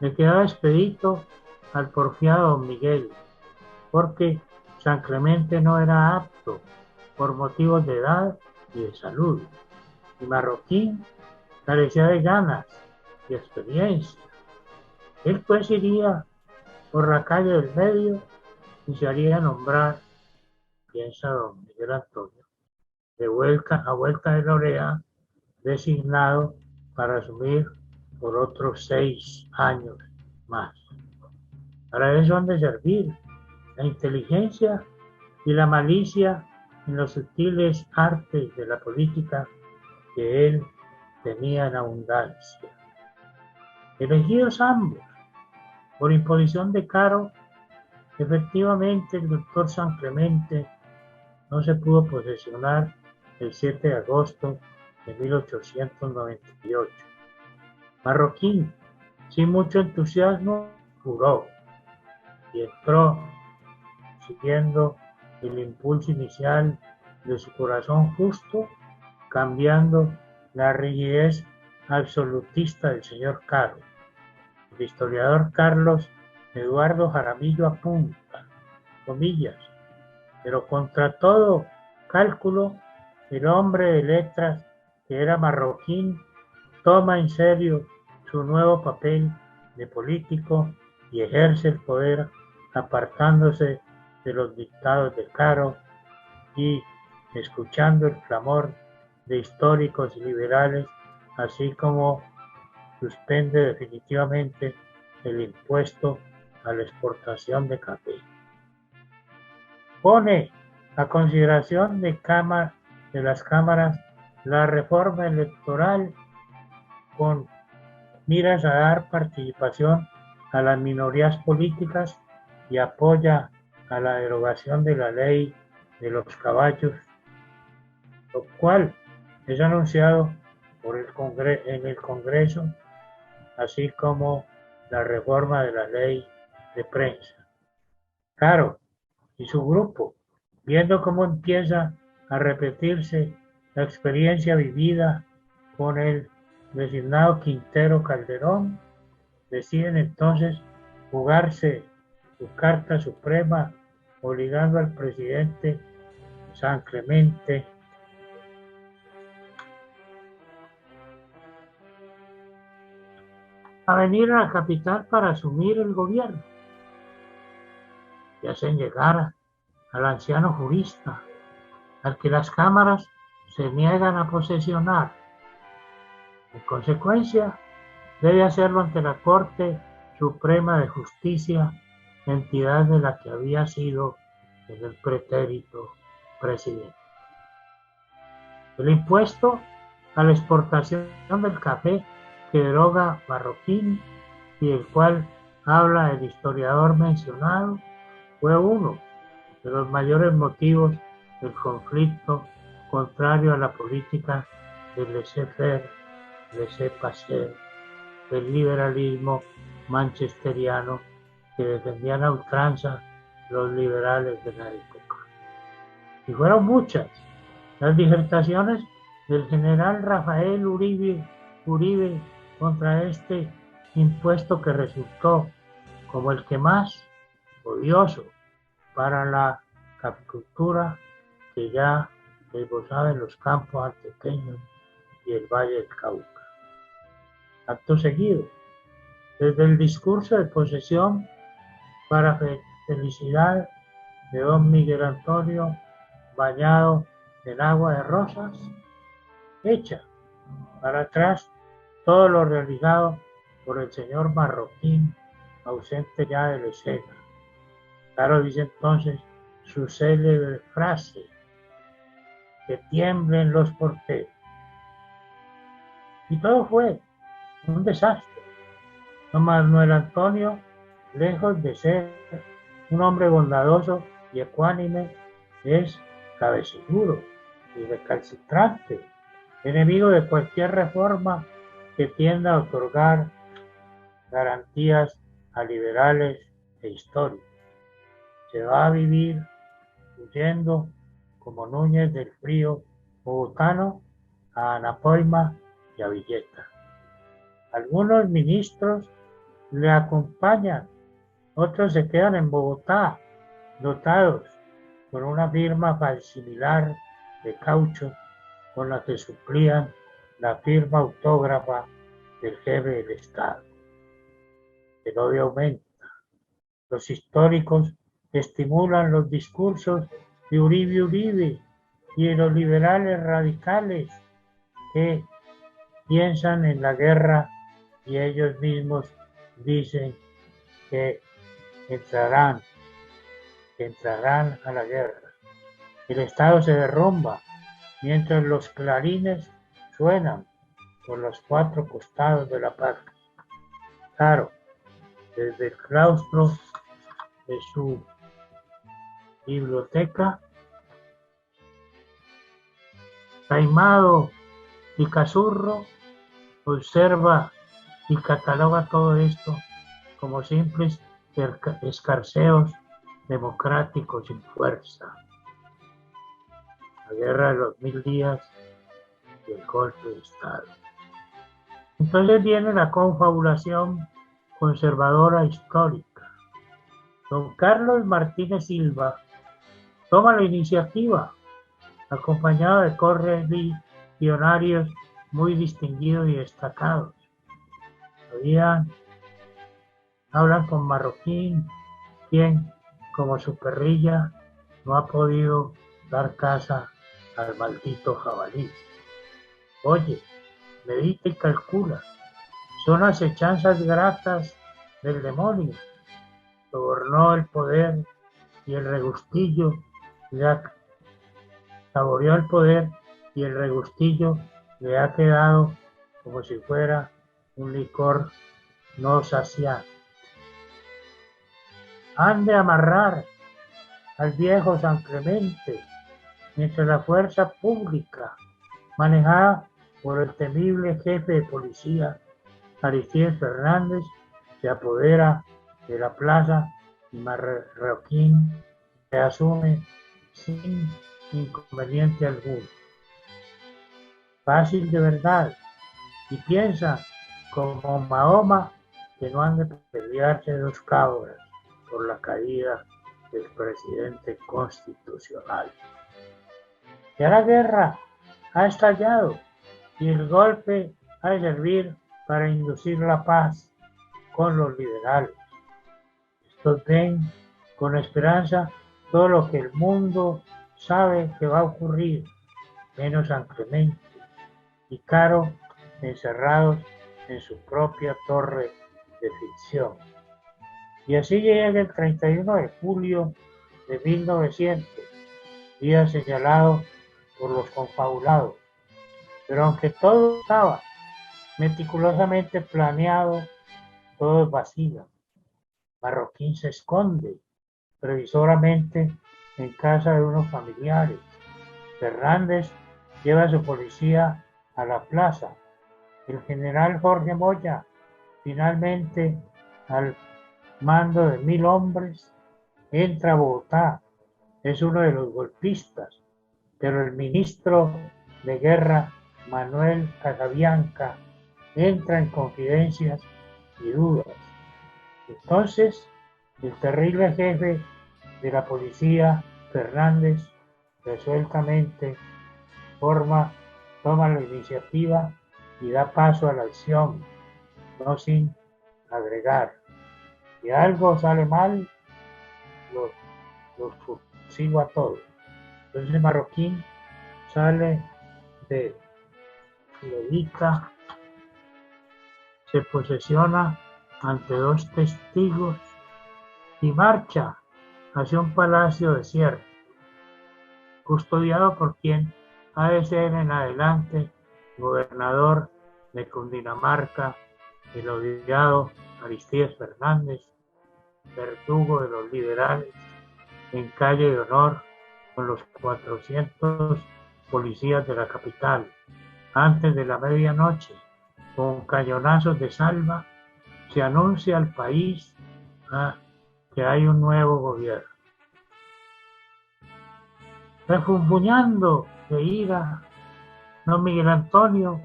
le quedaba expedito al porfiado don Miguel, porque San Clemente no era apto por motivos de edad y de salud, y Marroquín carecía de ganas y experiencia. Él pues iría por la calle del medio y se haría nombrar, piensa don Miguel Antonio, a vuelta de la oreja, designado para asumir por otros 6 años más. Para eso han de servir la inteligencia y la malicia en los sutiles artes de la política que él tenía en abundancia. Elegidos ambos por imposición de Caro, efectivamente el doctor San Clemente no se pudo posesionar el 7 de agosto de 1898. Marroquín, sin mucho entusiasmo, juró y entró siguiendo el impulso inicial de su corazón justo, cambiando la rigidez absolutista del señor Caro. El historiador Carlos Eduardo Jaramillo apunta, comillas, pero contra todo cálculo, el hombre de letras que era Marroquín toma en serio su nuevo papel de político y ejerce el poder apartándose de los dictados de Caro y escuchando el clamor de históricos y liberales, así como suspende definitivamente el impuesto a la exportación de café. Pone a consideración de las cámaras la reforma electoral con miras a dar participación a las minorías políticas y apoya a la derogación de la ley de los caballos, lo cual es anunciado en el Congreso, así como la reforma de la ley de prensa. Caro y su grupo, viendo cómo empieza a repetirse la experiencia vivida con el designado Quintero Calderón, deciden entonces jugarse su carta suprema, obligando al presidente San Clemente a venir a la capital para asumir el gobierno. Y hacen llegar al anciano jurista, al que las cámaras se niegan a posesionar. En consecuencia, debe hacerlo ante la Corte Suprema de Justicia, entidad de la que había sido en el pretérito presidente. El impuesto a la exportación del café que deroga Marroquín y del cual habla el historiador mencionado fue uno de los mayores motivos del conflicto contrario a la política del laissez-faire, laissez-passer, del liberalismo manchesteriano que defendían a ultranza los liberales de la época. Y fueron muchas las disertaciones del general Rafael Uribe contra este impuesto que resultó como el que más odioso para la capicultura que ya esbozaba en los campos antioqueños y el Valle del Cauca. Acto seguido, desde el discurso de posesión para felicidad de don Miguel Antonio bañado en agua de rosas, echa para atrás todo lo realizado por el señor Marroquín, ausente ya de la escena. Claro, dice entonces su célebre frase: que tiemblen los porteros. Y todo fue un desastre. Don Manuel Antonio, lejos de ser un hombre bondadoso y ecuánime, es cabecilludo y recalcitrante, enemigo de cualquier reforma que tienda a otorgar garantías a liberales e históricos. Se va a vivir huyendo como Núñez del frío bogotano a Anapoima y a Villeta. Algunos ministros le acompañan, otros se quedan en Bogotá, dotados con una firma similar de caucho con la que suplían la firma autógrafa del jefe del Estado. El odio aumenta. Los históricos estimulan los discursos de Uribe y de los liberales radicales que piensan en la guerra y ellos mismos dicen que entrarán a la guerra. El Estado se derrumba mientras los clarines suenan por los cuatro costados de la patria. Claro, desde el claustro de su biblioteca, Taimado y Cazurro observa y cataloga todo esto como simples escarceos democráticos sin fuerza. La guerra de los 1000 días y el golpe de Estado. Entonces viene la confabulación conservadora histórica. Don Carlos Martínez Silva toma la iniciativa, acompañado de correligionarios muy distinguidos y destacados. Hablan con Marroquín, quien, como su perrilla, no ha podido dar caza al maldito jabalí. Oye, medita y calcula, son acechanzas gratas del demonio. Sobornó el poder y el regustillo, saboreó el poder y el regustillo le ha quedado como si fuera un licor no saciado. Han de amarrar al viejo San Clemente, mientras la fuerza pública, manejada por el temible jefe de policía, Aristides Fernández, se apodera de la plaza y Marroquín se asume sin inconveniente alguno. Fácil de verdad, y piensa como Mahoma que no han de pelearse dos cabras por la caída del presidente constitucional. Ya la guerra ha estallado y el golpe ha de servir para inducir la paz con los liberales. Estos ven con esperanza todo lo que el mundo sabe que va a ocurrir, menos San Clemente y Caro encerrados en su propia torre de ficción. Y así llega el 31 de julio de 1900, día señalado por los confabulados. Pero aunque todo estaba meticulosamente planeado, todo vacila. Marroquín se esconde previsoramente en casa de unos familiares. Fernández lleva a su policía a la plaza. El general Jorge Moya, finalmente al mando de 1000 hombres, entra a Bogotá. Es uno de los golpistas, pero el ministro de Guerra, Manuel Casabianca, entra en confidencias y dudas. Entonces, el terrible jefe de la policía, Fernández, resueltamente toma la iniciativa y da paso a la acción, no sin agregar: si algo sale mal, los fusigo a todos. Entonces Marroquín sale de Levica, se posesiona ante 2 testigos y marcha hacia un palacio desierto, custodiado por quien ha de ser en adelante gobernador de Cundinamarca, el odiado Aristides Fernández, verdugo de los liberales, en calle de honor con los 400 policías de la capital. Antes de la medianoche, con cañonazos de salva, se anuncia al país que hay un nuevo gobierno. Refunfuñando de ira, don Miguel Antonio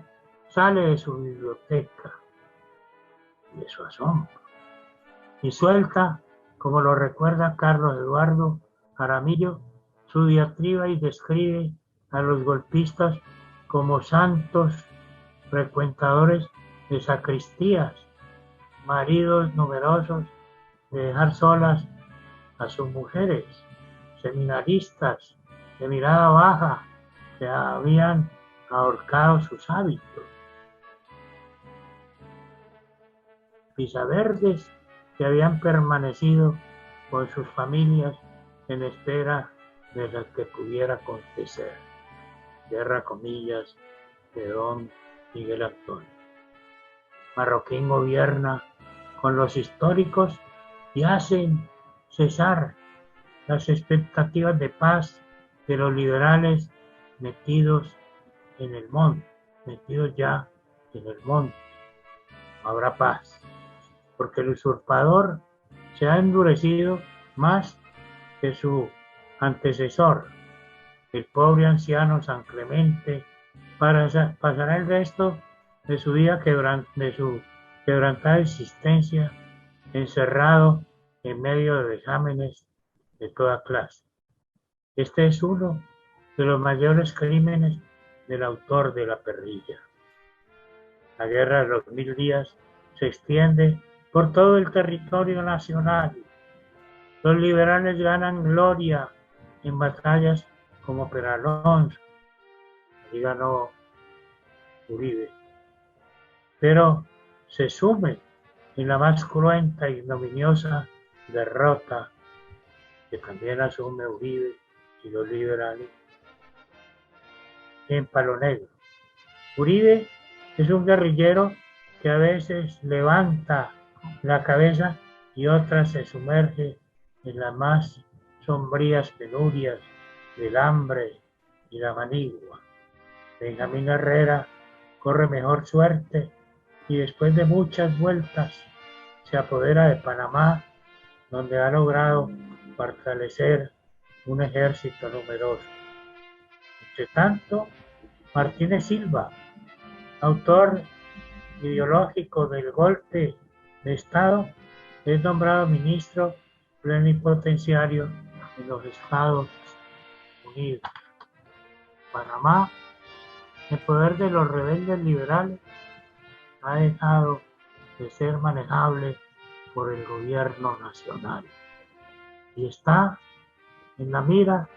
sale de su biblioteca y de su asombro y suelta, como lo recuerda Carlos Eduardo Jaramillo, su diatriba y describe a los golpistas como santos frecuentadores de sacristías, maridos numerosos de dejar solas a sus mujeres, seminaristas de mirada baja que habían ahorcado sus hábitos, pisaverdes que habían permanecido con sus familias en espera de lo que pudiera acontecer. Cierra comillas de don Miguel Antonio. Marroquín gobierna con los históricos y hacen cesar las expectativas de paz de los liberales metidos en el monte, metidos ya en el monte. No habrá paz, porque el usurpador se ha endurecido más que su antecesor, el pobre anciano San Clemente, pasará el resto de su vida, de su quebrantada existencia, encerrado en medio de vejámenes de toda clase. Este es uno de los mayores crímenes del autor de La Perrilla. La guerra de los 1000 días se extiende por todo el territorio nacional. Los liberales ganan gloria en batallas como Peralonso, y ganó Uribe, pero se sume en la más cruenta y ignominiosa derrota que también asume Uribe y los liberales en Palo Negro. Uribe es un guerrillero que a veces levanta la cabeza y otras se sumerge en las más sombrías penurias del hambre y la manigua. Benjamín Herrera corre mejor suerte y después de muchas vueltas se apodera de Panamá, donde ha logrado fortalecer un ejército numeroso. Entre tanto, Martínez Silva, autor ideológico del golpe de Estado, es nombrado ministro plenipotenciario en los Estados Unidos. Panamá, el poder de los rebeldes liberales, ha dejado de ser manejable por el gobierno nacional y está en la mira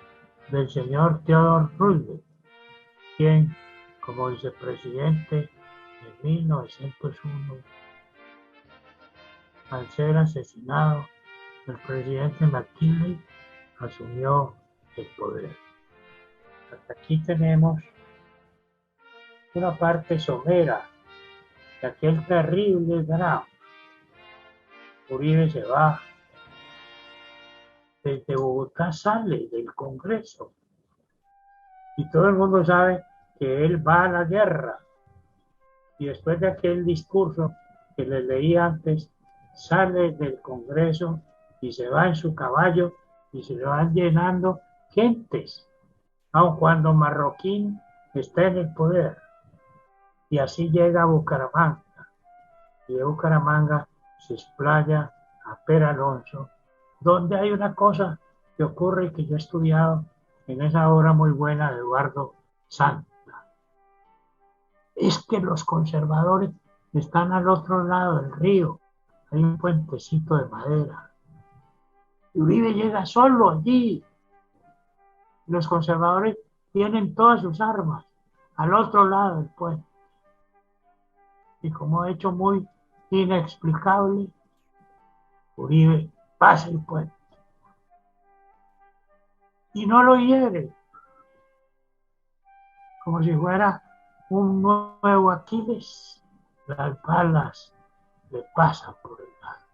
del señor Theodore Roosevelt, quien, como vicepresidente en 1901, al ser asesinado, el presidente McKinley asumió el poder. Hasta aquí tenemos una parte somera de aquel terrible drama. Uribe se va, desde Bogotá sale del Congreso y todo el mundo sabe que él va a la guerra. Y después de aquel discurso que les leí antes, sale del Congreso y se va en su caballo y se le van llenando gentes, aun cuando Marroquín está en el poder. Y así llega a Bucaramanga. Y de Bucaramanga se explaya a Peralonso, donde hay una cosa que ocurre y que yo he estudiado en esa obra muy buena de Eduardo Santa. Es que los conservadores están al otro lado del río. Hay un puentecito de madera. Y Uribe llega solo allí. Los conservadores tienen todas sus armas al otro lado del puente. Y como hecho muy inexplicable, Uribe pasa el puente. Y no lo hiere. Como si fuera un nuevo Aquiles. Las balas le pasan por el lado.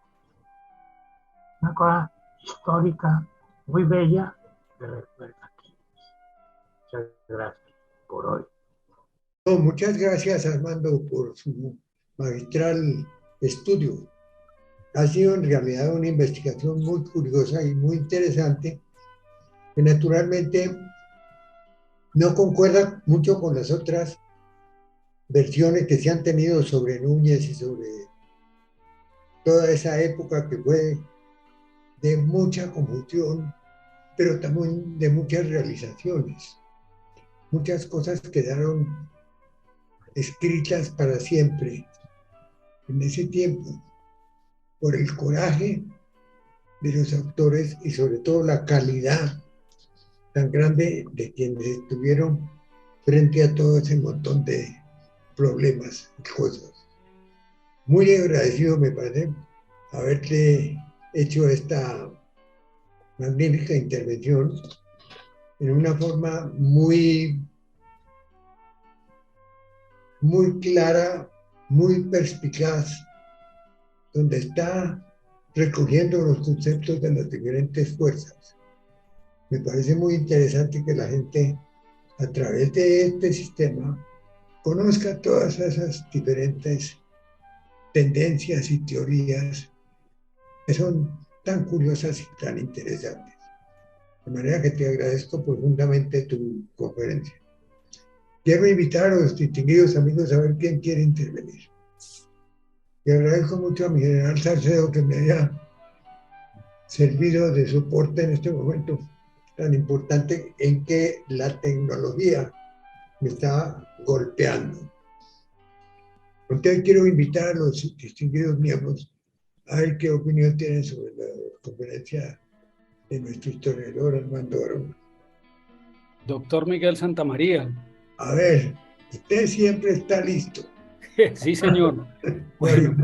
Una cosa histórica muy bella de ver aquí. Muchas gracias por hoy. No, muchas gracias, Armando, por su magistral estudio. Ha sido en realidad una investigación muy curiosa y muy interesante, que naturalmente no concuerda mucho con las otras versiones que se han tenido sobre Núñez y sobre toda esa época que fue de mucha confusión, pero también de muchas realizaciones. Muchas cosas quedaron escritas para siempre en ese tiempo, por el coraje de los autores y sobre todo la calidad tan grande de quienes estuvieron frente a todo ese montón de problemas y cosas. Muy agradecido me parece haberte hecho esta magnífica intervención en una forma muy clara, muy perspicaz, donde está recogiendo los conceptos de las diferentes fuerzas. Me parece muy interesante que la gente, a través de este sistema, conozca todas esas diferentes tendencias y teorías que son tan curiosas y tan interesantes. De manera que te agradezco profundamente tu conferencia. Quiero invitar a los distinguidos amigos a ver quién quiere intervenir. Y agradezco mucho a mi general Salcedo que me haya servido de soporte en este momento tan importante en que la tecnología me está golpeando. Entonces quiero invitar a los distinguidos miembros a ver qué opinión tienen sobre la conferencia de nuestro historiador Armando Barona. Doctor Miguel Santamaría. A ver, usted siempre está listo. Sí, señor. Bueno,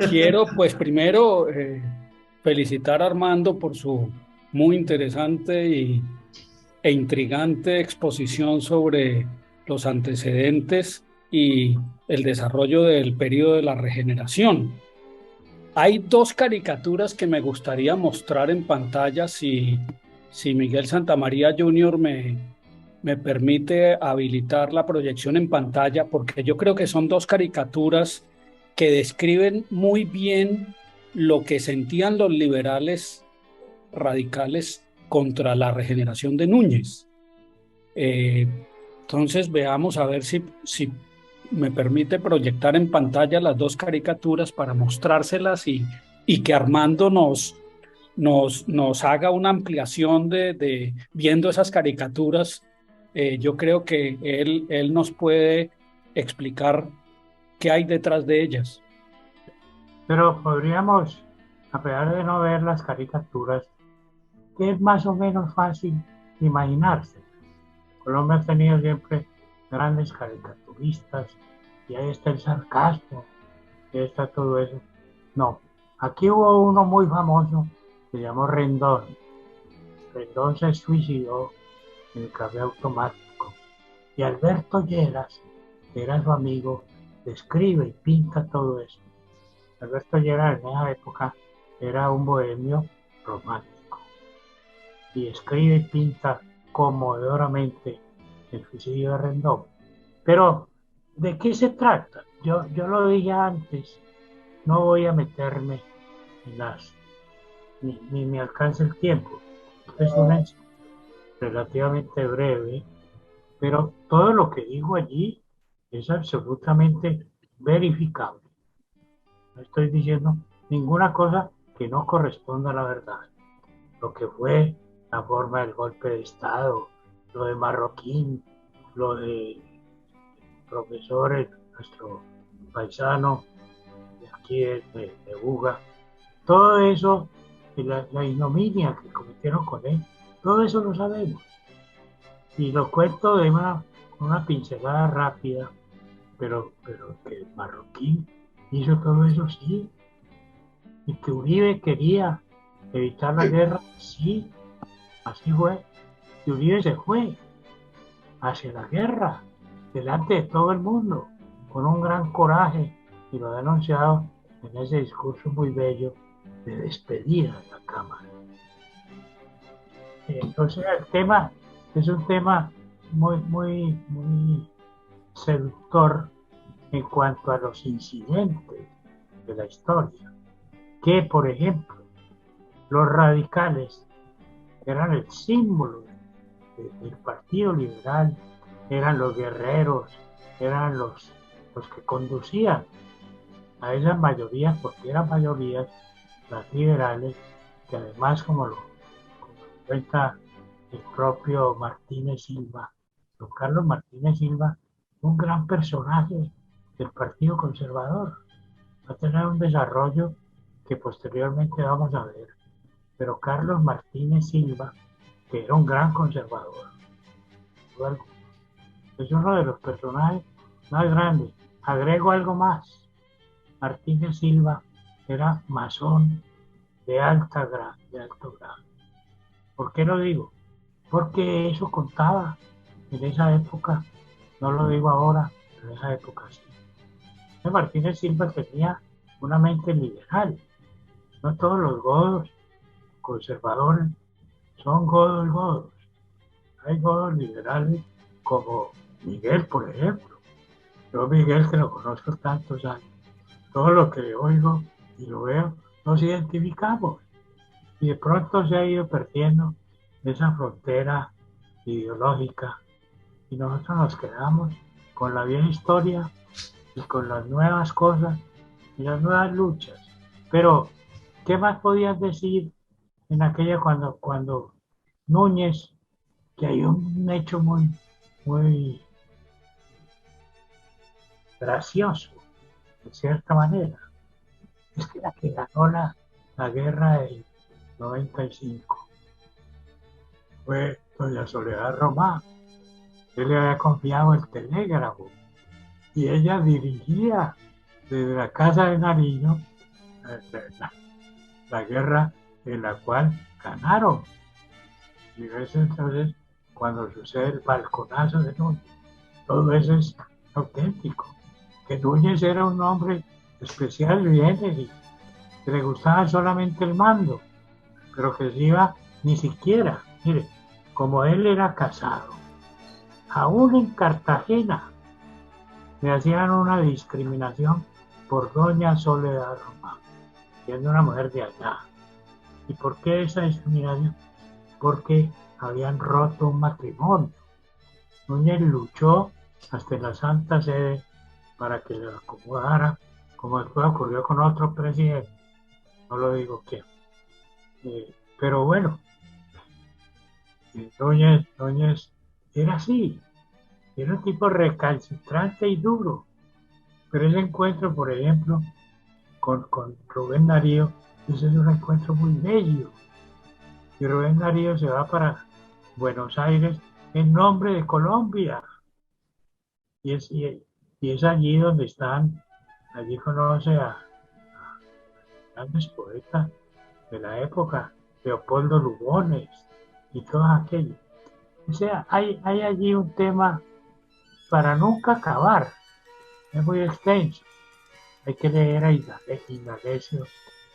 quiero pues primero felicitar a Armando por su muy interesante e intrigante exposición sobre los antecedentes y el desarrollo del periodo de la regeneración. Hay dos caricaturas que me gustaría mostrar en pantalla si Miguel Santamaría Jr. me permite habilitar la proyección en pantalla, porque yo creo que son dos caricaturas que describen muy bien lo que sentían los liberales radicales contra la regeneración de Núñez. Entonces veamos a ver si me permite proyectar en pantalla las dos caricaturas para mostrárselas y que Armando nos haga una ampliación de viendo esas caricaturas. Yo creo que él nos puede explicar qué hay detrás de ellas. Pero podríamos a pesar de no ver las caricaturas, que es más o menos fácil imaginarse. Colombia ha tenido siempre grandes caricaturistas, y ahí está el sarcasmo, y ahí está todo eso. No, aquí hubo uno muy famoso, se llamó Rendón. Rendón se suicidó en el café automático. Y Alberto Lleras, que era su amigo, describe y pinta todo eso. Alberto Lleras en esa época era un bohemio romántico y escribe y pinta conmovedoramente el suicidio de Rendón. Pero, ¿de qué se trata? Yo lo dije antes, no voy a meterme en ni me alcanza el tiempo. Es una relativamente breve, pero todo lo que digo allí es absolutamente verificable. No estoy diciendo ninguna cosa que no corresponda a la verdad. Lo que fue la forma del golpe de Estado, lo de Marroquín, lo de profesores, nuestro paisano de aquí de Buga, todo eso, la ignominia que cometieron con él, todo eso lo sabemos. Y lo cuento de una pincelada rápida, pero que Marroquín hizo todo eso, sí, y que Uribe quería evitar la guerra, sí, así fue. Y Uribe se fue hacia la guerra, delante de todo el mundo, con un gran coraje, y lo ha denunciado en ese discurso muy bello de despedida de la Cámara. Entonces el tema es un tema muy seductor en cuanto a los incidentes de la historia, que por ejemplo los radicales eran el símbolo del Partido Liberal, eran los guerreros, eran los que conducían a esas mayorías, porque eran mayorías las liberales, que además, como lo cuenta el propio Martínez Silva, don Carlos Martínez Silva, un gran personaje del Partido Conservador, va a tener un desarrollo que posteriormente vamos a ver. Pero Carlos Martínez Silva, que era un gran conservador, es uno de los personajes más grandes. Agrego algo más. Martínez Silva era masón de alto grado. ¿Por qué lo digo? Porque eso contaba en esa época, no lo digo ahora, pero en esa época sí. Martínez Silva tenía una mente liberal. No todos los godos conservadores son godos. Hay godos liberales como Miguel, por ejemplo. Yo Miguel, que lo conozco tantos años, todo lo que oigo y lo veo, nos identificamos. Y de pronto se ha ido perdiendo esa frontera ideológica y nosotros nos quedamos con la vieja historia y con las nuevas cosas y las nuevas luchas. Pero, ¿qué más podías decir en aquella cuando Núñez, que hay un hecho muy gracioso, de cierta manera, es que la que ganó la guerra del 95 fue doña Soledad Román. Él le había confiado el telégrafo y ella dirigía desde la casa de Nariño la guerra en la cual ganaron. Y ves entonces cuando sucede el balconazo de Núñez, todo eso es auténtico. Que Núñez era un hombre especial, bien, que le gustaba solamente el mando, pero que se iba ni siquiera, mire, como él era casado, aún en Cartagena le hacían una discriminación por doña Soledad Román, siendo una mujer de allá. ¿Y por qué esa discriminación? Porque habían roto un matrimonio. Núñez luchó hasta en la Santa Sede para que le acomodara, como después ocurrió con otro presidente, no lo digo quién. Pero bueno, Núñez era así, era un tipo recalcitrante y duro. Pero ese encuentro, por ejemplo, con Rubén Darío Ese es un encuentro muy bello. Y Rubén Darío se va para Buenos Aires en nombre de Colombia. Y es allí donde están, allí conoce a grandes poetas de la época, Leopoldo Lugones y todo aquello. O sea, hay allí un tema para nunca acabar, es muy extenso. Hay que leer a Indalecio,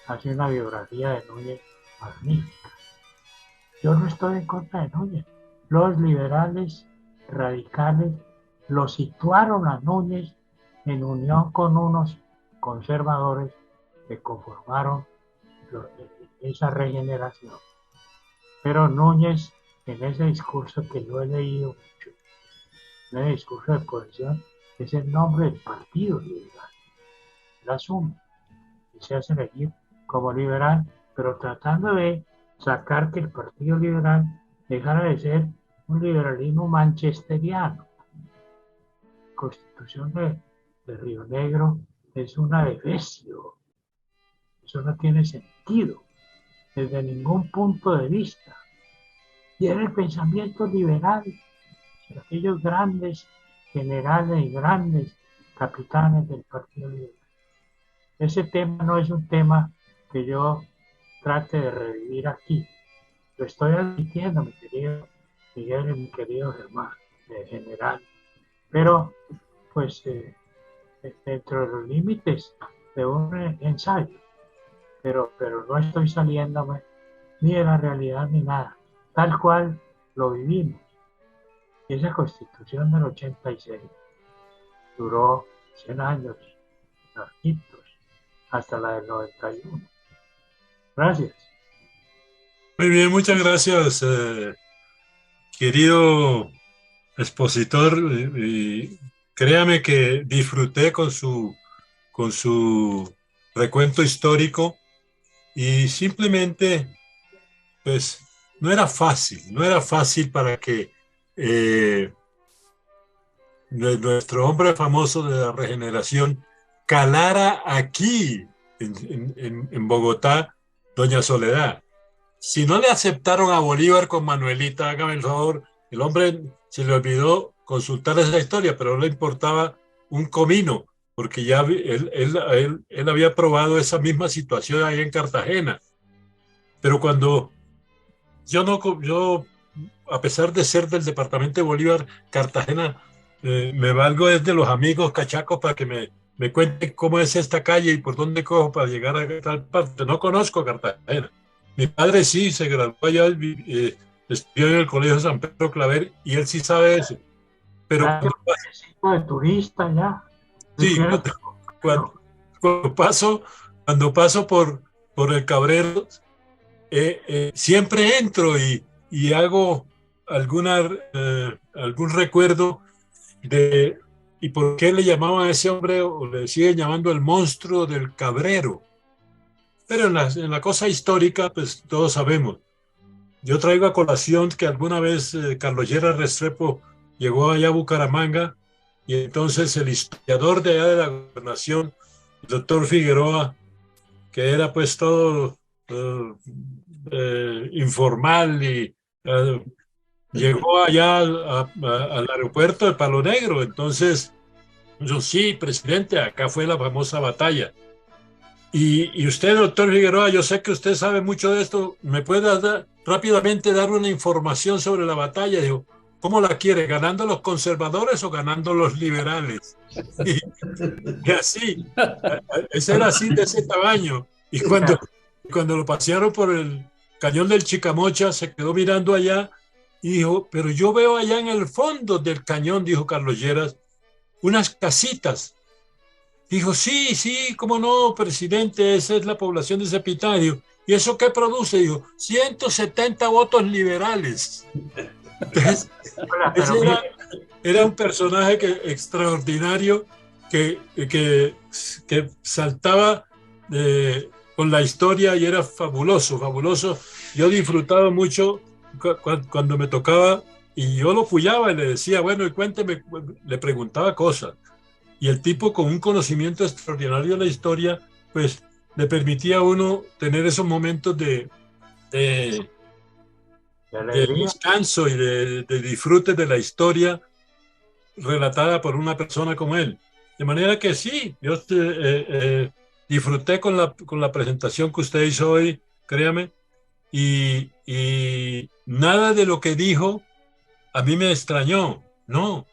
hace una biografía de Núñez magnífica. Yo no estoy en contra de Núñez. Los liberales radicales lo situaron a Núñez en unión con unos conservadores que conformaron esa regeneración. Pero Núñez, en ese discurso que yo he leído mucho, en el discurso de oposición, es el nombre del Partido Liberal. Él asume y se hace elegir como liberal, pero tratando de sacar que el Partido Liberal dejara de ser un liberalismo manchesteriano. La Constitución de Río Negro es una de Fesio. Eso no tiene sentido desde ningún punto de vista. Y era el pensamiento liberal de aquellos grandes generales y grandes capitanes del Partido Liberal. Ese tema no es un tema que yo trate de revivir aquí. Lo estoy admitiendo, mi querido Miguel y mi querido Germán, general. Pero, pues, dentro de los límites de un ensayo. Pero no estoy saliéndome ni de la realidad ni nada. Tal cual lo vivimos. Y esa Constitución del 86 duró 100 años, larguitos, hasta la del 91. Gracias. Muy bien, muchas gracias, querido expositor. Y créame que disfruté con su recuento histórico y simplemente, pues, no era fácil para que nuestro hombre famoso de la regeneración calara aquí en Bogotá, doña Soledad. Si no le aceptaron a Bolívar con Manuelita, hágame el favor, el hombre se le olvidó consultar esa historia, pero no le importaba un comino, porque ya él había probado esa misma situación ahí en Cartagena. Pero cuando yo, a pesar de ser del departamento de Bolívar, Cartagena, me valgo desde los amigos cachacos para que me cuenten cómo es esta calle y por dónde cojo para llegar a tal parte. No conozco Cartagena. Mi padre sí se graduó allá, estudió en el Colegio San Pedro Claver y él sí sabe eso. Pero de turista ya. Sí, cuando paso por el Cabrero, siempre entro y hago algún recuerdo de y por qué le llamaban a ese hombre o le siguen llamando el monstruo del Cabrero. Pero en la cosa histórica, pues todos sabemos. Yo traigo a colación que alguna vez Carlos Lleras Restrepo llegó allá a Bucaramanga y entonces el historiador de allá de la gobernación, el doctor Figueroa, que era pues todo informal y llegó allá al aeropuerto de Palo Negro. Entonces, yo sí, presidente, acá fue la famosa batalla. Y usted, doctor Figueroa, yo sé que usted sabe mucho de esto. ¿Me puede rápidamente dar una información sobre la batalla? Digo, ¿cómo la quiere? ¿Ganando los conservadores o ganando los liberales? Y así, ese era así de ese tamaño. Y cuando lo pasearon por el cañón del Chicamocha, se quedó mirando allá y dijo, pero yo veo allá en el fondo del cañón, dijo Carlos Lleras, unas casitas. Dijo, sí, cómo no, presidente, esa es la población de Sepitario. ¿Y eso qué produce? Dijo, 170 votos liberales. Entonces, era un personaje extraordinario que saltaba con la historia y era fabuloso. Yo disfrutaba mucho cuando me tocaba y yo lo puyaba y le decía, bueno, y cuénteme, le preguntaba cosas. Y el tipo con un conocimiento extraordinario de la historia, pues le permitía a uno tener esos momentos de descanso y de disfrute de la historia relatada por una persona como él. De manera que sí, yo disfruté con la presentación que usted hizo hoy, créame, y nada de lo que dijo a mí me extrañó, no,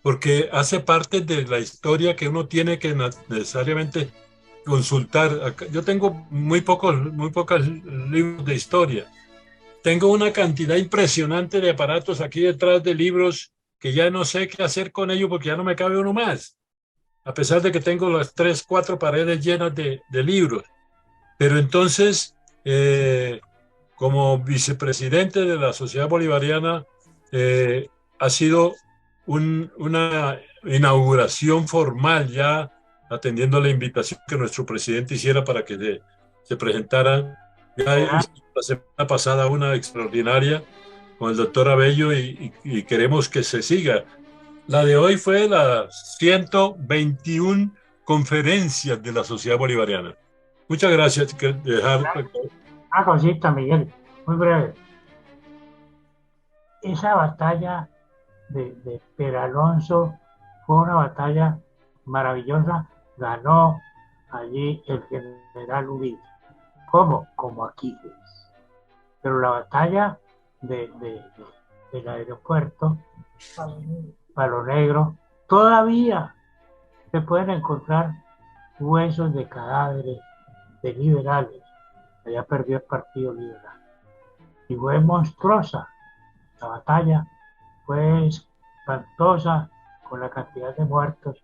porque hace parte de la historia que uno tiene que necesariamente consultar. Yo tengo muy pocos libros de historia. Tengo una cantidad impresionante de aparatos aquí detrás de libros que ya no sé qué hacer con ellos porque ya no me cabe uno más, a pesar de que tengo las 3, 4 paredes llenas de libros. Pero entonces, como vicepresidente de la Sociedad Bolivariana, ha sido una inauguración formal ya atendiendo a la invitación que nuestro presidente hiciera para que se presentaran. Ya hizo la semana pasada una extraordinaria con el doctor Abello y queremos que se siga. La de hoy fue la 121 conferencias de la Sociedad Bolivariana. Muchas gracias. Una cosita, Miguel, muy breve. Esa batalla de Peralonso fue una batalla maravillosa. Ganó allí el general Uribe. ¿Cómo? Como Aquiles. Pero la batalla del aeropuerto, Palo Negro, todavía se pueden encontrar huesos de cadáveres de liberales. Allá perdió el Partido Liberal. Y fue monstruosa. La batalla fue espantosa con la cantidad de muertos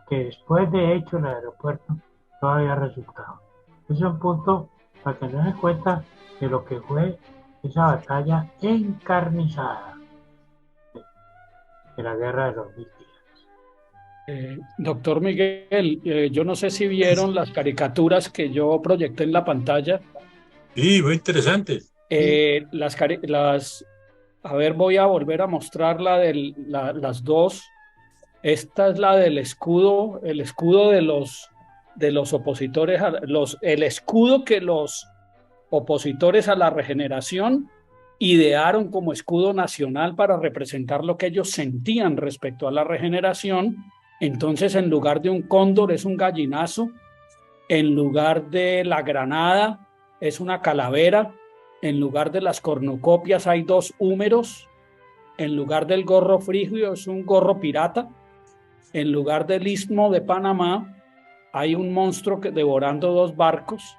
que después de hecho el aeropuerto todavía ha resultado. Ese es un punto para que nos den cuenta de lo que fue esa batalla encarnizada de la guerra de los 1000 días. Doctor Miguel, yo no sé si vieron las caricaturas que yo proyecté en la pantalla. Sí, muy interesante. A ver, voy a volver a mostrar las dos. Esta es la del escudo, el escudo de los opositores, el escudo que los opositores a la regeneración idearon como escudo nacional para representar lo que ellos sentían respecto a la regeneración. Entonces, en lugar de un cóndor es un gallinazo, en lugar de la granada es una calavera, en lugar de las cornucopias hay 2 húmeros, en lugar del gorro frigio es un gorro pirata, en lugar del istmo de Panamá hay un monstruo devorando 2 barcos,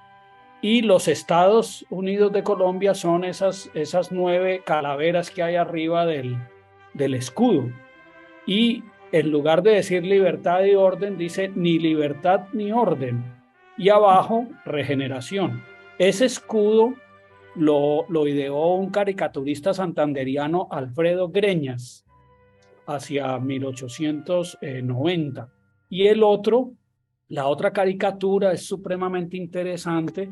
y los Estados Unidos de Colombia son esas 9 calaveras que hay arriba del escudo. Y en lugar de decir libertad y orden, dice ni libertad ni orden. Y abajo, regeneración. Ese escudo lo ideó un caricaturista santanderiano, Alfredo Greñas, hacia 1890. Y la otra caricatura es supremamente interesante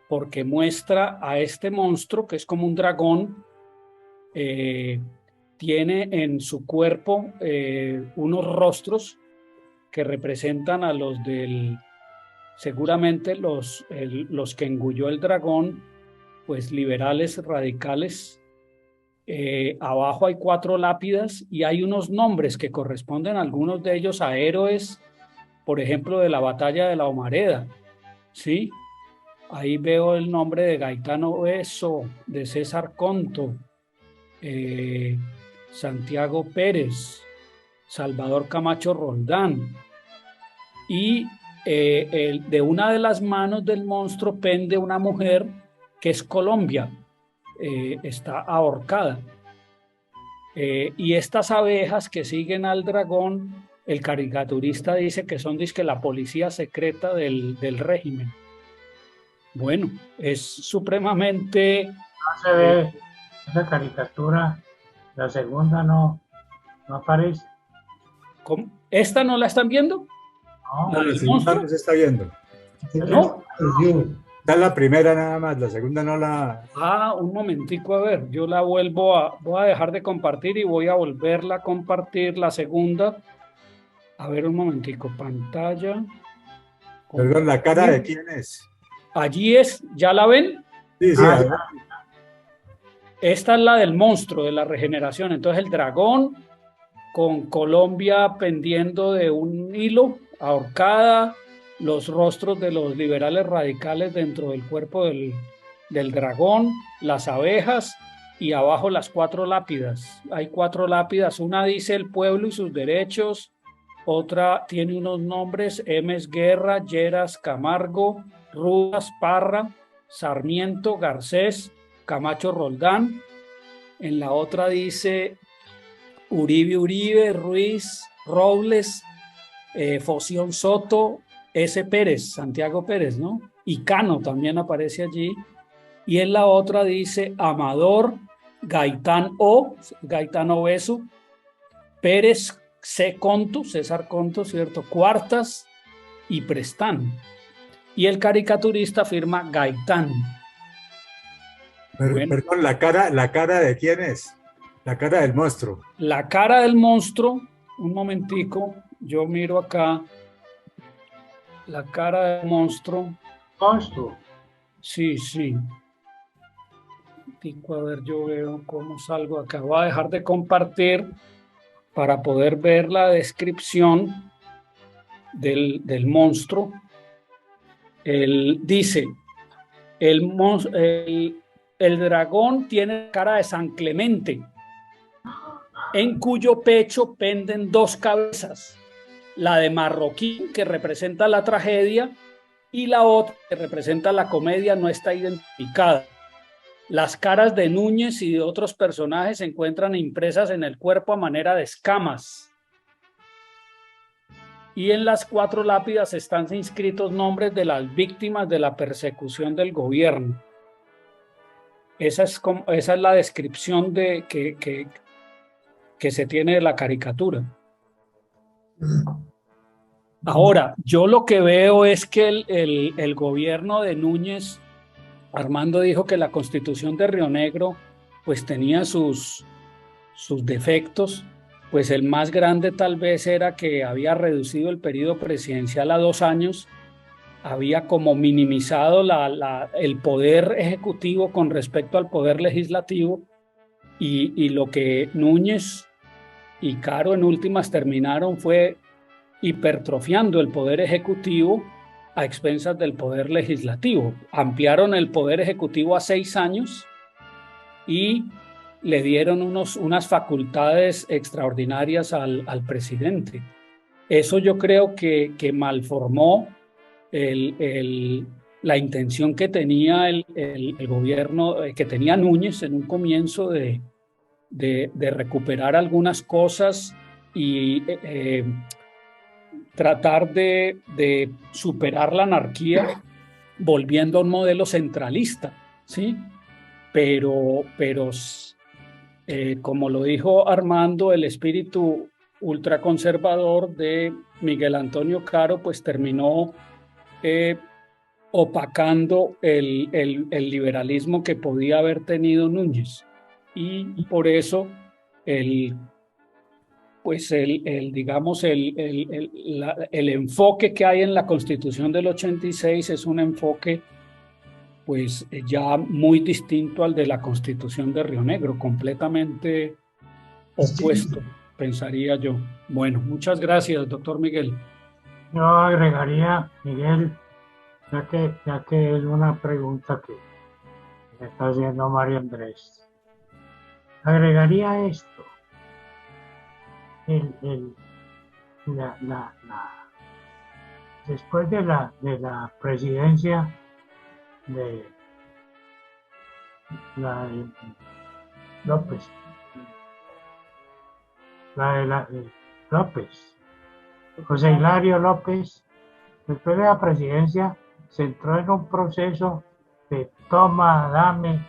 porque muestra a este monstruo que es como un dragón. Tiene en su cuerpo unos rostros que representan a los seguramente los que engulló el dragón, pues liberales radicales. Abajo hay 4 lápidas y hay unos nombres que corresponden algunos de ellos a héroes, por ejemplo, de la batalla de la Omareda, ¿sí? Ahí veo el nombre de Gaetano Beso, de César Conto, Santiago Pérez, Salvador Camacho Roldán. Y de una de las manos del monstruo pende una mujer que es Colombia, está ahorcada. Y estas abejas que siguen al dragón, el caricaturista dice que son la policía secreta del régimen. Bueno, es supremamente... No se ve esa caricatura, la segunda no aparece. ¿Cómo? ¿Esta no la están viendo? No, la segunda no se está viendo. ¿No? Está la primera nada más, la segunda no la... Un momentico, a ver, yo la voy a dejar de compartir y voy a volverla a compartir la segunda. A ver, un momentico, pantalla. Perdón, ¿la cara de quién es? Allí es, ¿ya la ven? Sí, sí, Esta es la del monstruo, de la regeneración. Entonces el dragón con Colombia pendiendo de un hilo, ahorcada, los rostros de los liberales radicales dentro del cuerpo del dragón, las abejas y abajo las 4 lápidas. Hay 4 lápidas, una dice el pueblo y sus derechos, otra tiene unos nombres, Emes Guerra, Lleras Camargo, Rudas Parra, Sarmiento, Garcés, Camacho Roldán. En la otra dice Uribe, Ruiz, Robles, Foción Soto, S. Pérez, Santiago Pérez, ¿no? Y Cano también aparece allí. Y en la otra dice Amador, Gaitán Obeso, Pérez C. Conto, César Conto, ¿cierto? Cuartas y Prestán. Y el caricaturista firma Gaitán. Bueno, perdón, ¿la cara de quién es? La cara del monstruo. la cara del monstruo, un momentico, yo miro acá, la cara del monstruo. Monstruo. Sí, sí. A ver, yo veo cómo salgo acá. Voy a dejar de compartir para poder ver la descripción del monstruo. Él dice, el dragón tiene cara de San Clemente, en cuyo pecho penden 2 cabezas, la de Marroquín, que representa la tragedia, y la otra, que representa la comedia, no está identificada. Las caras de Núñez y de otros personajes se encuentran impresas en el cuerpo a manera de escamas. Y en las 4 lápidas están inscritos nombres de las víctimas de la persecución del gobierno. Esa es la descripción que se tiene de la caricatura. Ahora, yo lo que veo es que el gobierno de Núñez, Armando dijo que la Constitución de Río Negro pues tenía sus defectos, pues el más grande tal vez era que había reducido el periodo presidencial a 2 años, había como minimizado el poder ejecutivo con respecto al poder legislativo, y lo que Núñez y Caro en últimas terminaron fue hipertrofiando el poder ejecutivo a expensas del poder legislativo. Ampliaron el poder ejecutivo a 6 años y le dieron unas facultades extraordinarias al presidente. Eso yo creo que malformó la intención que tenía el gobierno, que tenía Núñez en un comienzo de recuperar algunas cosas y tratar de superar la anarquía volviendo a un modelo centralista, ¿sí? Pero como lo dijo Armando, el espíritu ultraconservador de Miguel Antonio Caro pues terminó opacando el liberalismo que podía haber tenido Núñez, y por eso digamos el enfoque que hay en la Constitución del 86 es un enfoque pues ya muy distinto al de la Constitución de Río Negro, completamente opuesto, pensaría yo. Bueno, muchas gracias, doctor Miguel. Yo agregaría, Miguel, ya que es una pregunta que me está haciendo Mario Andrés, agregaría esto. Después de la presidencia de López, López, José Hilario López, después de la presidencia, se entró en un proceso de toma, dame,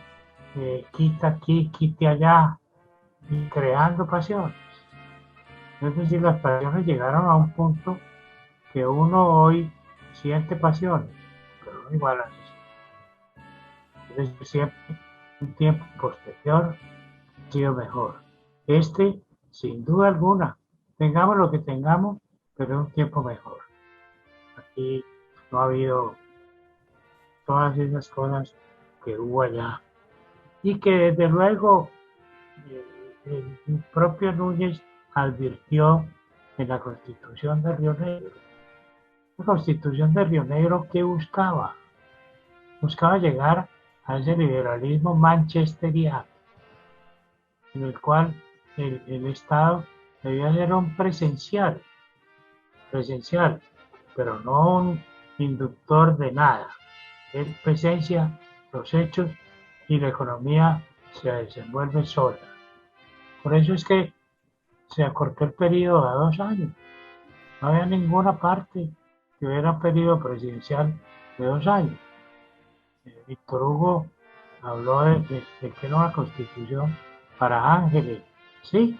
quita aquí, quite allá, y creando pasiones. Es decir, las pasiones llegaron a un punto que uno hoy siente pasiones, pero no igual a eso. Es decir, siempre un tiempo posterior ha sido mejor. Sin duda alguna, tengamos lo que tengamos, pero es un tiempo mejor. Aquí no ha habido todas esas cosas que hubo allá. Y que desde luego el propio Núñez advirtió en la Constitución de Río Negro. La Constitución de Río Negro, ¿qué buscaba? Buscaba llegar a ese liberalismo manchesteriano, en el cual el Estado debía ser un presencial, pero no un inductor de nada. Él presencia los hechos y la economía se desenvuelve sola. Por eso es que se acortó el periodo a 2 años. No había ninguna parte que hubiera un periodo presidencial de 2 años. Víctor Hugo habló de que era una constitución para ángeles. Sí,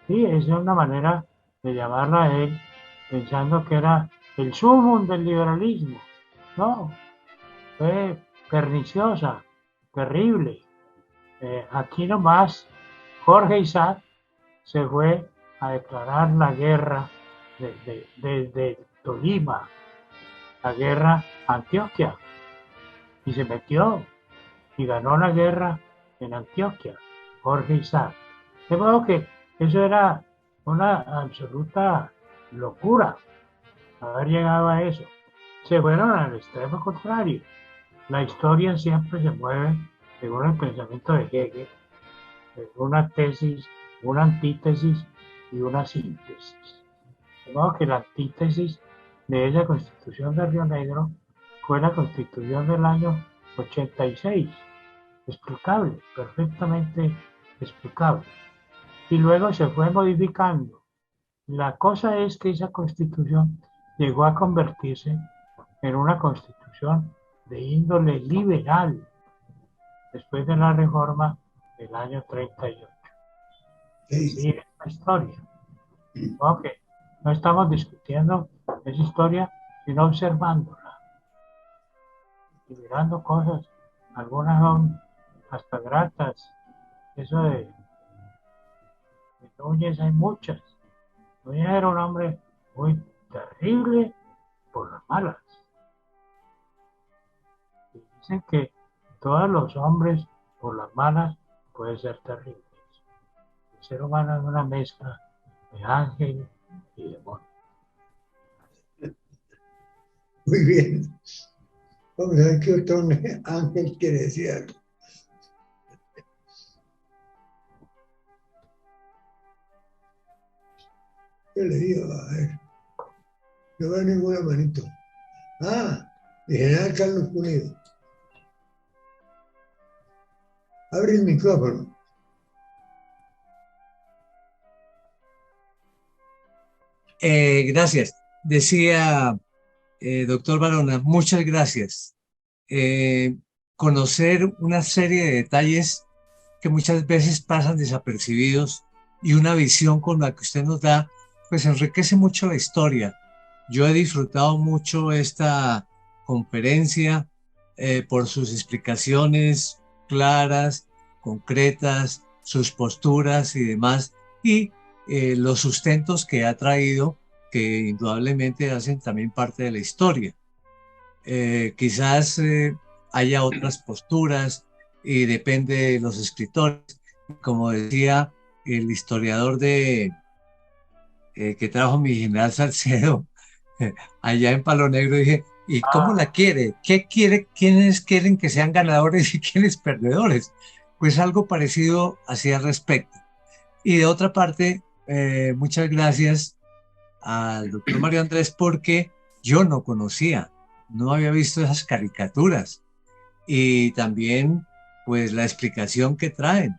esa es una manera de llamarla a él, pensando que era el sumum del liberalismo. No, fue perniciosa, terrible. Aquí nomás Jorge Isaac se fue a declarar la guerra desde Tolima, la guerra a Antioquia, y se metió y ganó la guerra en Antioquia, Jorge Isaac. De modo que eso era una absoluta locura, haber llegado a eso. Se fueron al extremo contrario. La historia siempre se mueve según el pensamiento de Hegel, una tesis, una antítesis y una síntesis. De modo que la antítesis de esa Constitución de Río Negro fue la Constitución del año 86, explicable, perfectamente explicable. Y luego se fue modificando. La cosa es que esa Constitución llegó a convertirse en una Constitución de índole liberal después de la reforma del año 38. Sí, es la historia. Ok, no estamos discutiendo esa historia, sino observándola y mirando cosas. Algunas son hasta gratas. Eso de Núñez hay muchas. Núñez era un hombre muy terrible por las malas. Y dicen que todos los hombres por las malas pueden ser terribles. El ser humano es una mezcla de ángel y demonio. Muy bien. Vamos a ver qué otro ángel quiere decir algo. Yo le digo, a ver, no veo ninguna manito. El general Carlos Pulido. Abre el micrófono. Gracias. Decía, doctor Barona, muchas gracias. Conocer una serie de detalles que muchas veces pasan desapercibidos y una visión con la que usted nos da, pues enriquece mucho la historia. Yo he disfrutado mucho esta conferencia por sus explicaciones claras, concretas, sus posturas y demás, y los sustentos que ha traído, que indudablemente hacen también parte de la historia. Quizás haya otras posturas y depende de los escritores. Como decía el historiador que trajo mi general Salcedo allá en Palo Negro, dije, ¿y cómo la quiere? ¿Qué quiere? ¿Quiénes quieren que sean ganadores y quiénes perdedores? Pues algo parecido así al respecto. Y de otra parte, muchas gracias al doctor Mario Andrés, porque yo no conocía, no había visto esas caricaturas, y también pues la explicación que traen.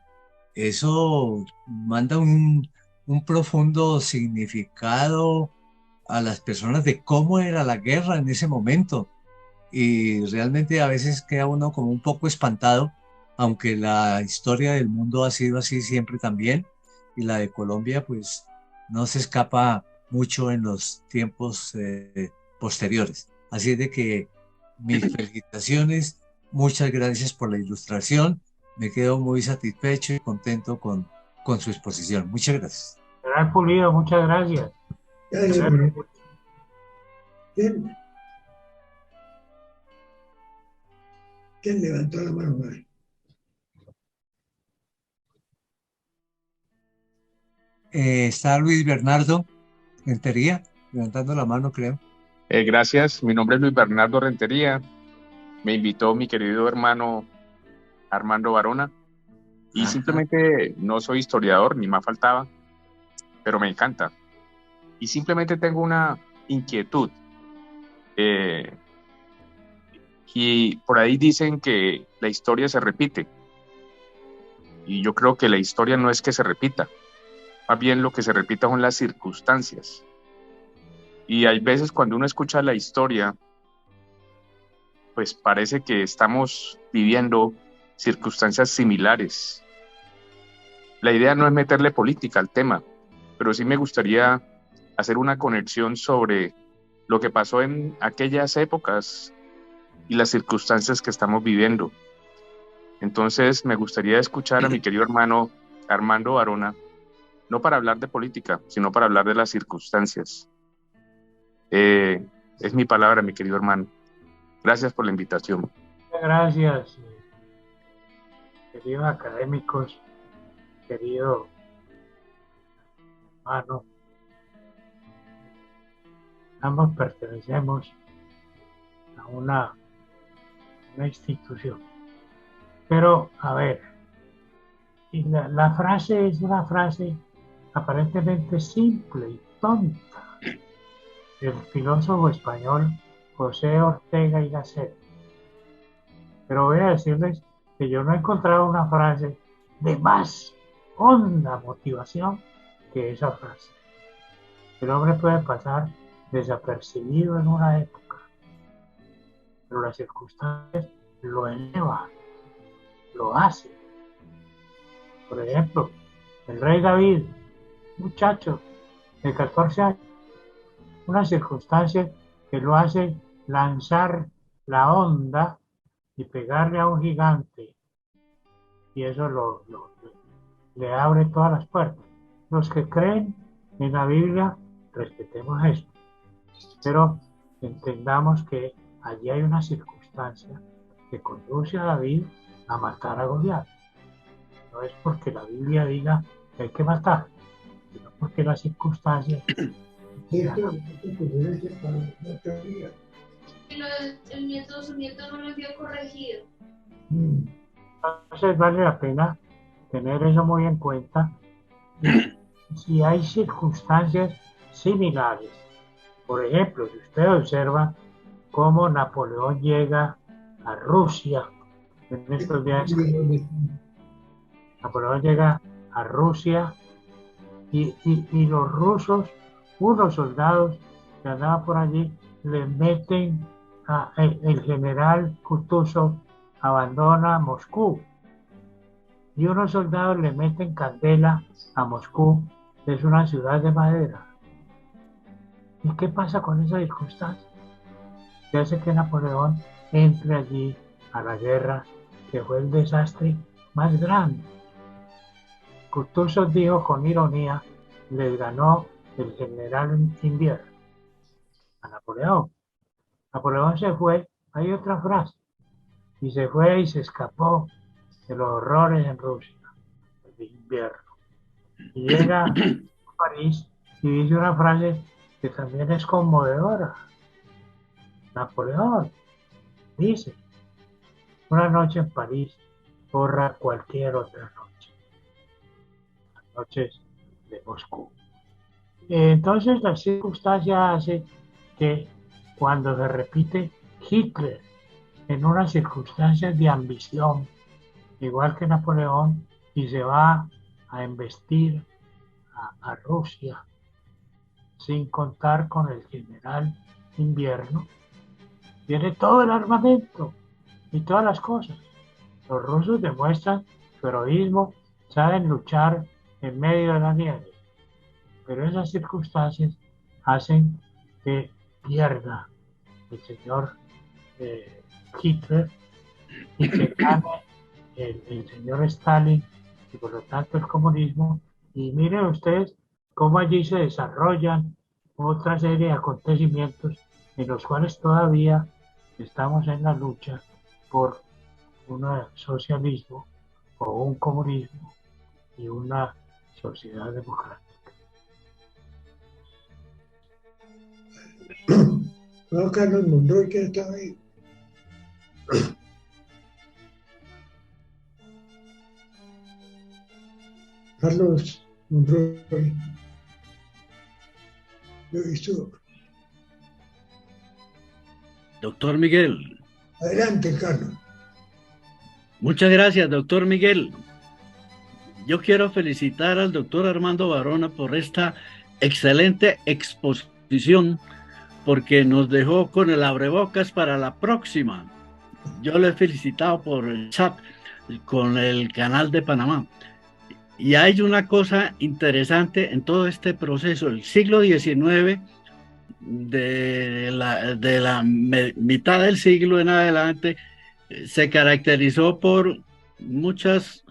Eso manda un profundo significado a las personas de cómo era la guerra en ese momento, y realmente a veces queda uno como un poco espantado, aunque la historia del mundo ha sido así siempre también, y la de Colombia pues no se escapa mucho en los tiempos posteriores. Así es de que mis felicitaciones, muchas gracias por la ilustración, me quedo muy satisfecho y contento con su exposición. Muchas gracias. General Pulido, muchas gracias. Gracias. Bien. ¿Quién levantó la mano? Está Luis Bernardo Rentería, levantando la mano, creo. Gracias, mi nombre es Luis Bernardo Rentería. Me invitó mi querido hermano Armando Barona. Y simplemente no soy historiador, ni más faltaba, pero me encanta. Y simplemente tengo una inquietud. Y por ahí dicen que la historia se repite. Y yo creo que la historia no es que se repita. Más bien lo que se repita son las circunstancias. Y hay veces cuando uno escucha la historia, pues parece que estamos viviendo circunstancias similares. La idea no es meterle política al tema, pero sí me gustaría hacer una conexión sobre lo que pasó en aquellas épocas y las circunstancias que estamos viviendo. Entonces me gustaría escuchar a mi querido hermano Armando Barona, no para hablar de política, sino para hablar de las circunstancias. Es mi palabra, mi querido hermano. Gracias por la invitación. Muchas gracias, queridos académicos, querido hermano. Ambos pertenecemos a una institución. Pero, a ver, y la frase es una frase aparentemente simple y tonta del filósofo español José Ortega y Gasset. Pero voy a decirles que yo no he encontrado una frase de más honda motivación que esa frase. El hombre puede pasar desapercibido en una época, pero las circunstancias lo elevan, lo hacen. Por ejemplo, el rey David, muchacho de 14 años, una circunstancia que lo hace lanzar la onda y pegarle a un gigante, y eso le abre todas las puertas. Los que creen en la Biblia, respetemos eso, pero entendamos que allí hay una circunstancia que conduce a David a matar a Goliat. No es porque la Biblia diga que hay que matar, sino porque las circunstancias... Su nieto no lo envió corregido. Entonces vale la pena tener eso muy en cuenta. Si hay circunstancias similares, por ejemplo, si usted observa cómo Napoleón llega a Rusia en estos días, Napoleón llega a Rusia y los rusos, unos soldados que andaban por allí, le meten a el general Kutuzov abandona Moscú y unos soldados le meten candela a Moscú, que es una ciudad de madera. ¿Y qué pasa con esa circunstancia? Que hace que Napoleón entre allí a la guerra, que fue el desastre más grande. Kutuzov dijo con ironía, les ganó el general invierno a Napoleón. Napoleón se fue, hay otra frase, y se fue y se escapó de los horrores en Rusia, de invierno. Y llega a París y dice una frase que también es conmovedora. Napoleón dice, una noche en París borra cualquier otra noche. Las noches de Moscú. Entonces la circunstancia hace que cuando se repite Hitler en unas circunstancias de ambición, igual que Napoleón, y se va a embestir a Rusia sin contar con el general invierno, tiene todo el armamento y todas las cosas. Los rusos demuestran su heroísmo, saben luchar en medio de la nieve, pero esas circunstancias hacen que pierda el señor Hitler y que gane el señor Stalin y por lo tanto el comunismo. Y miren ustedes cómo allí se desarrollan otra serie de acontecimientos en los cuales todavía estamos en la lucha por un socialismo o un comunismo y una sociedad democrática. No, Carlos Monroy, que estaba ahí. Carlos Monroy. Yo he visto. Doctor Miguel. Adelante, Carlos. Muchas gracias, doctor Miguel. Yo quiero felicitar al doctor Armando Barona por esta excelente exposición, porque nos dejó con el abrebocas para la próxima. Yo le he felicitado por el chat con el canal de Panamá. Y hay una cosa interesante en todo este proceso. El siglo XIX, de la mitad del siglo en adelante, se caracterizó por muchas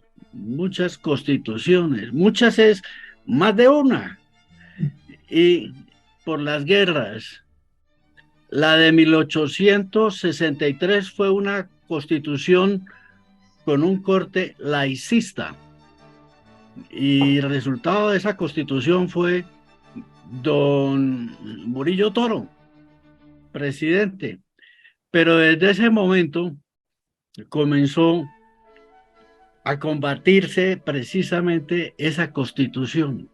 constituciones, muchas es más de una, y por las guerras. La de 1863 fue una constitución con un corte laicista, y el resultado de esa constitución fue don Murillo Toro, presidente. Pero desde ese momento comenzó a combatirse precisamente esa constitución.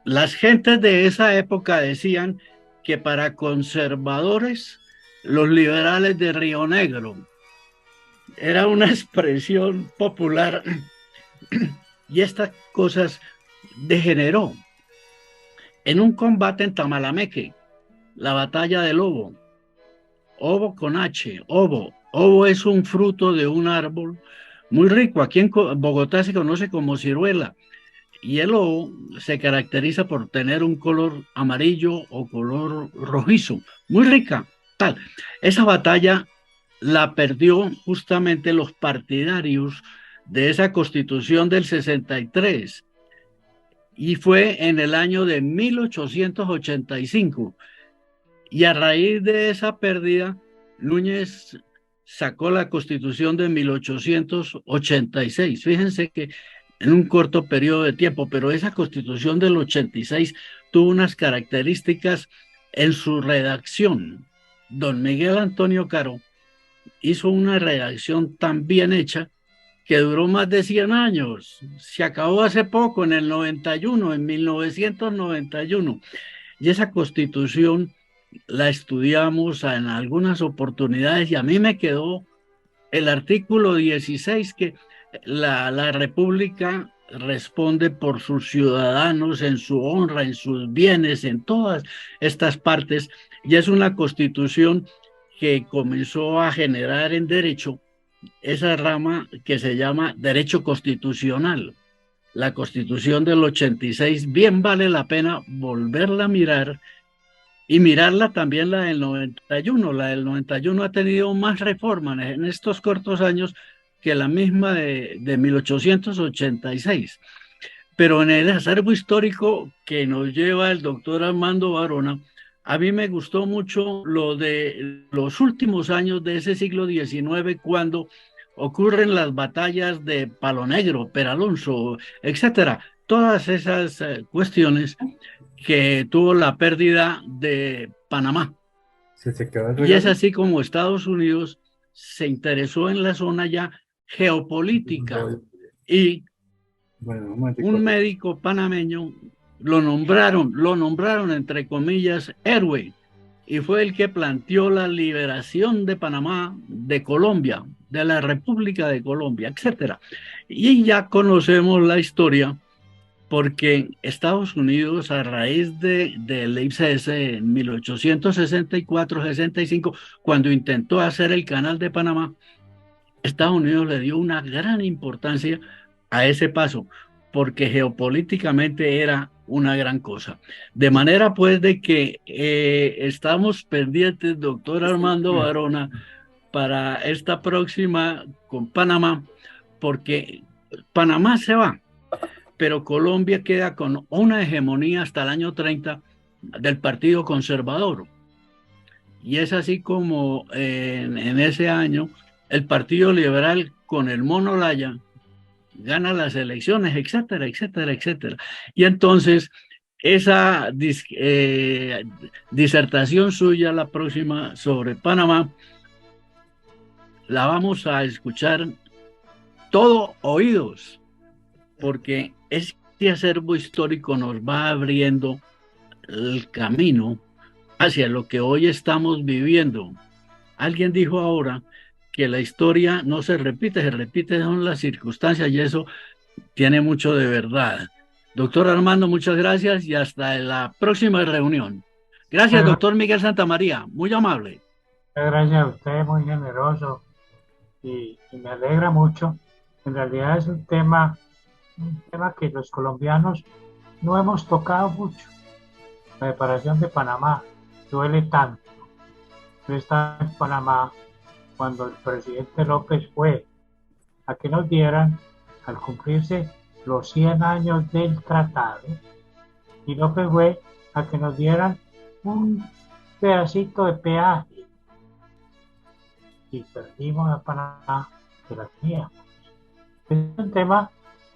Las gentes de esa época decían que para conservadores, los liberales de Río Negro, era una expresión popular, y estas cosas degeneró en un combate en Tamalameque, la batalla del Obo. Obo con H, Obo. Obo es un fruto de un árbol muy rico. Aquí en Bogotá se conoce como ciruela. Y el obo se caracteriza por tener un color amarillo o color rojizo. Muy rica, tal. Esa batalla la perdió justamente los partidarios de esa constitución del 63. Y fue en el año de 1885. Y a raíz de esa pérdida, Núñez sacó la Constitución de 1886. Fíjense que en un corto periodo de tiempo, pero esa Constitución del 86 tuvo unas características en su redacción. Don Miguel Antonio Caro hizo una redacción tan bien hecha que duró más de 100 años. Se acabó hace poco, en el 91, en 1991. Y esa Constitución la estudiamos en algunas oportunidades, y a mí me quedó el artículo 16, que la República responde por sus ciudadanos en su honra, en sus bienes, en todas estas partes, y es una constitución que comenzó a generar en derecho esa rama que se llama derecho constitucional. La Constitución del 86 bien vale la pena volverla a mirar, y mirarla también la del 91. La del 91 ha tenido más reformas en estos cortos años que la misma de 1886. Pero en el acervo histórico que nos lleva el doctor Armando Barona, a mí me gustó mucho lo de los últimos años de ese siglo XIX, cuando ocurren las batallas de Palo Negro, Peralonso, etcétera. Todas esas cuestiones que tuvo la pérdida de Panamá. Y es así como Estados Unidos se interesó en la zona ya geopolítica, y un médico panameño lo nombraron entre comillas héroe, y fue el que planteó la liberación de Panamá, de Colombia, de la República de Colombia, etcétera. Y ya conocemos la historia, porque Estados Unidos, a raíz del ICS en 1864-65, cuando intentó hacer el Canal de Panamá, Estados Unidos le dio una gran importancia a ese paso, porque geopolíticamente era una gran cosa. De manera pues de que estamos pendientes, doctor Armando Barona, para esta próxima con Panamá, porque Panamá se va, pero Colombia queda con una hegemonía hasta el año 30 del Partido Conservador. Y es así como en ese año el Partido Liberal con el Mono Laya gana las elecciones, etcétera, etcétera, etcétera. Y entonces esa disertación suya, la próxima sobre Panamá, la vamos a escuchar todo oídos, porque este acervo histórico nos va abriendo el camino hacia lo que hoy estamos viviendo. Alguien dijo ahora que la historia no se repite son las circunstancias, y eso tiene mucho de verdad. Doctor Armando, muchas gracias y hasta la próxima reunión. Gracias, doctor Miguel Santamaría, muy amable. Gracias a usted, muy generoso, y me alegra mucho. En realidad es un tema que los colombianos no hemos tocado mucho. La separación de Panamá duele tanto. Yo estaba en Panamá cuando el presidente López fue a que nos dieran, al cumplirse los 100 años del tratado, y López fue a que nos dieran un pedacito de peaje, y perdimos a Panamá que la teníamos.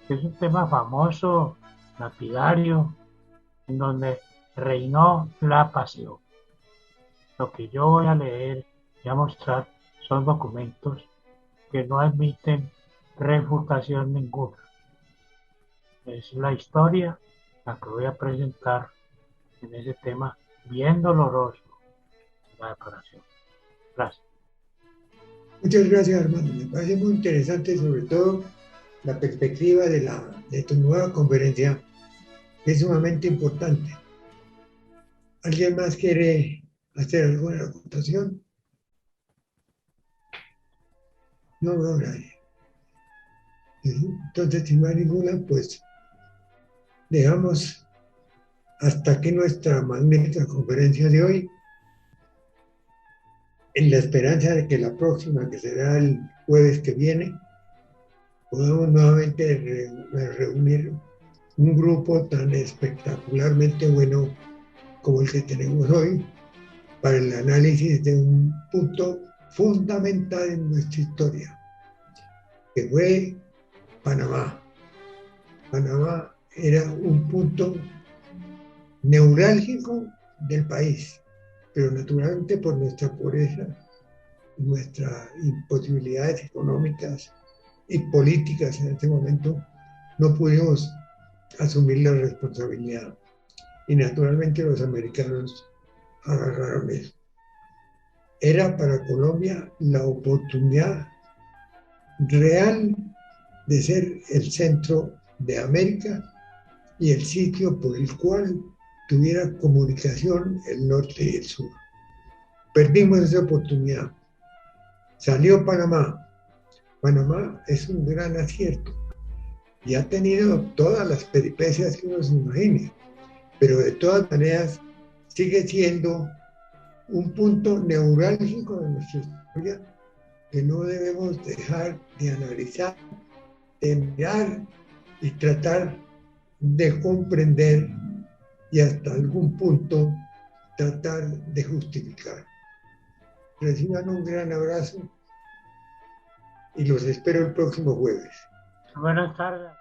Es un tema famoso, lapidario, en donde reinó la pasión. Lo que yo voy a leer y a mostrar son documentos que no admiten refutación ninguna. Es la historia la que voy a presentar en ese tema bien doloroso, la separación. Gracias. Muchas gracias, Armando. Me parece muy interesante, sobre todo la perspectiva de tu nueva conferencia, que es sumamente importante. ¿Alguien más quiere hacer alguna acotación? No veo a nadie. Entonces, si no hay ninguna, pues dejamos hasta aquí nuestra magnífica conferencia de hoy, en la esperanza de que la próxima, que será el jueves que viene, podamos nuevamente reunir un grupo tan espectacularmente bueno como el que tenemos hoy, para el análisis de un punto fundamental en nuestra historia, que fue Panamá. Panamá era un punto neurálgico del país, pero naturalmente por nuestra pobreza, nuestras imposibilidades económicas y políticas en este momento, no pudimos asumir la responsabilidad. Y naturalmente los americanos agarraron eso. Era para Colombia la oportunidad real de ser el centro de América y el sitio por el cual tuviera comunicación el norte y el sur. Perdimos esa oportunidad. Salió Panamá. Panamá es un gran acierto y ha tenido todas las peripecias que uno se imagine, pero de todas maneras sigue siendo un punto neurálgico de nuestra historia que no debemos dejar de analizar, de mirar y tratar de comprender y hasta algún punto tratar de justificar. Reciban un gran abrazo y los espero el próximo jueves. Buenas tardes.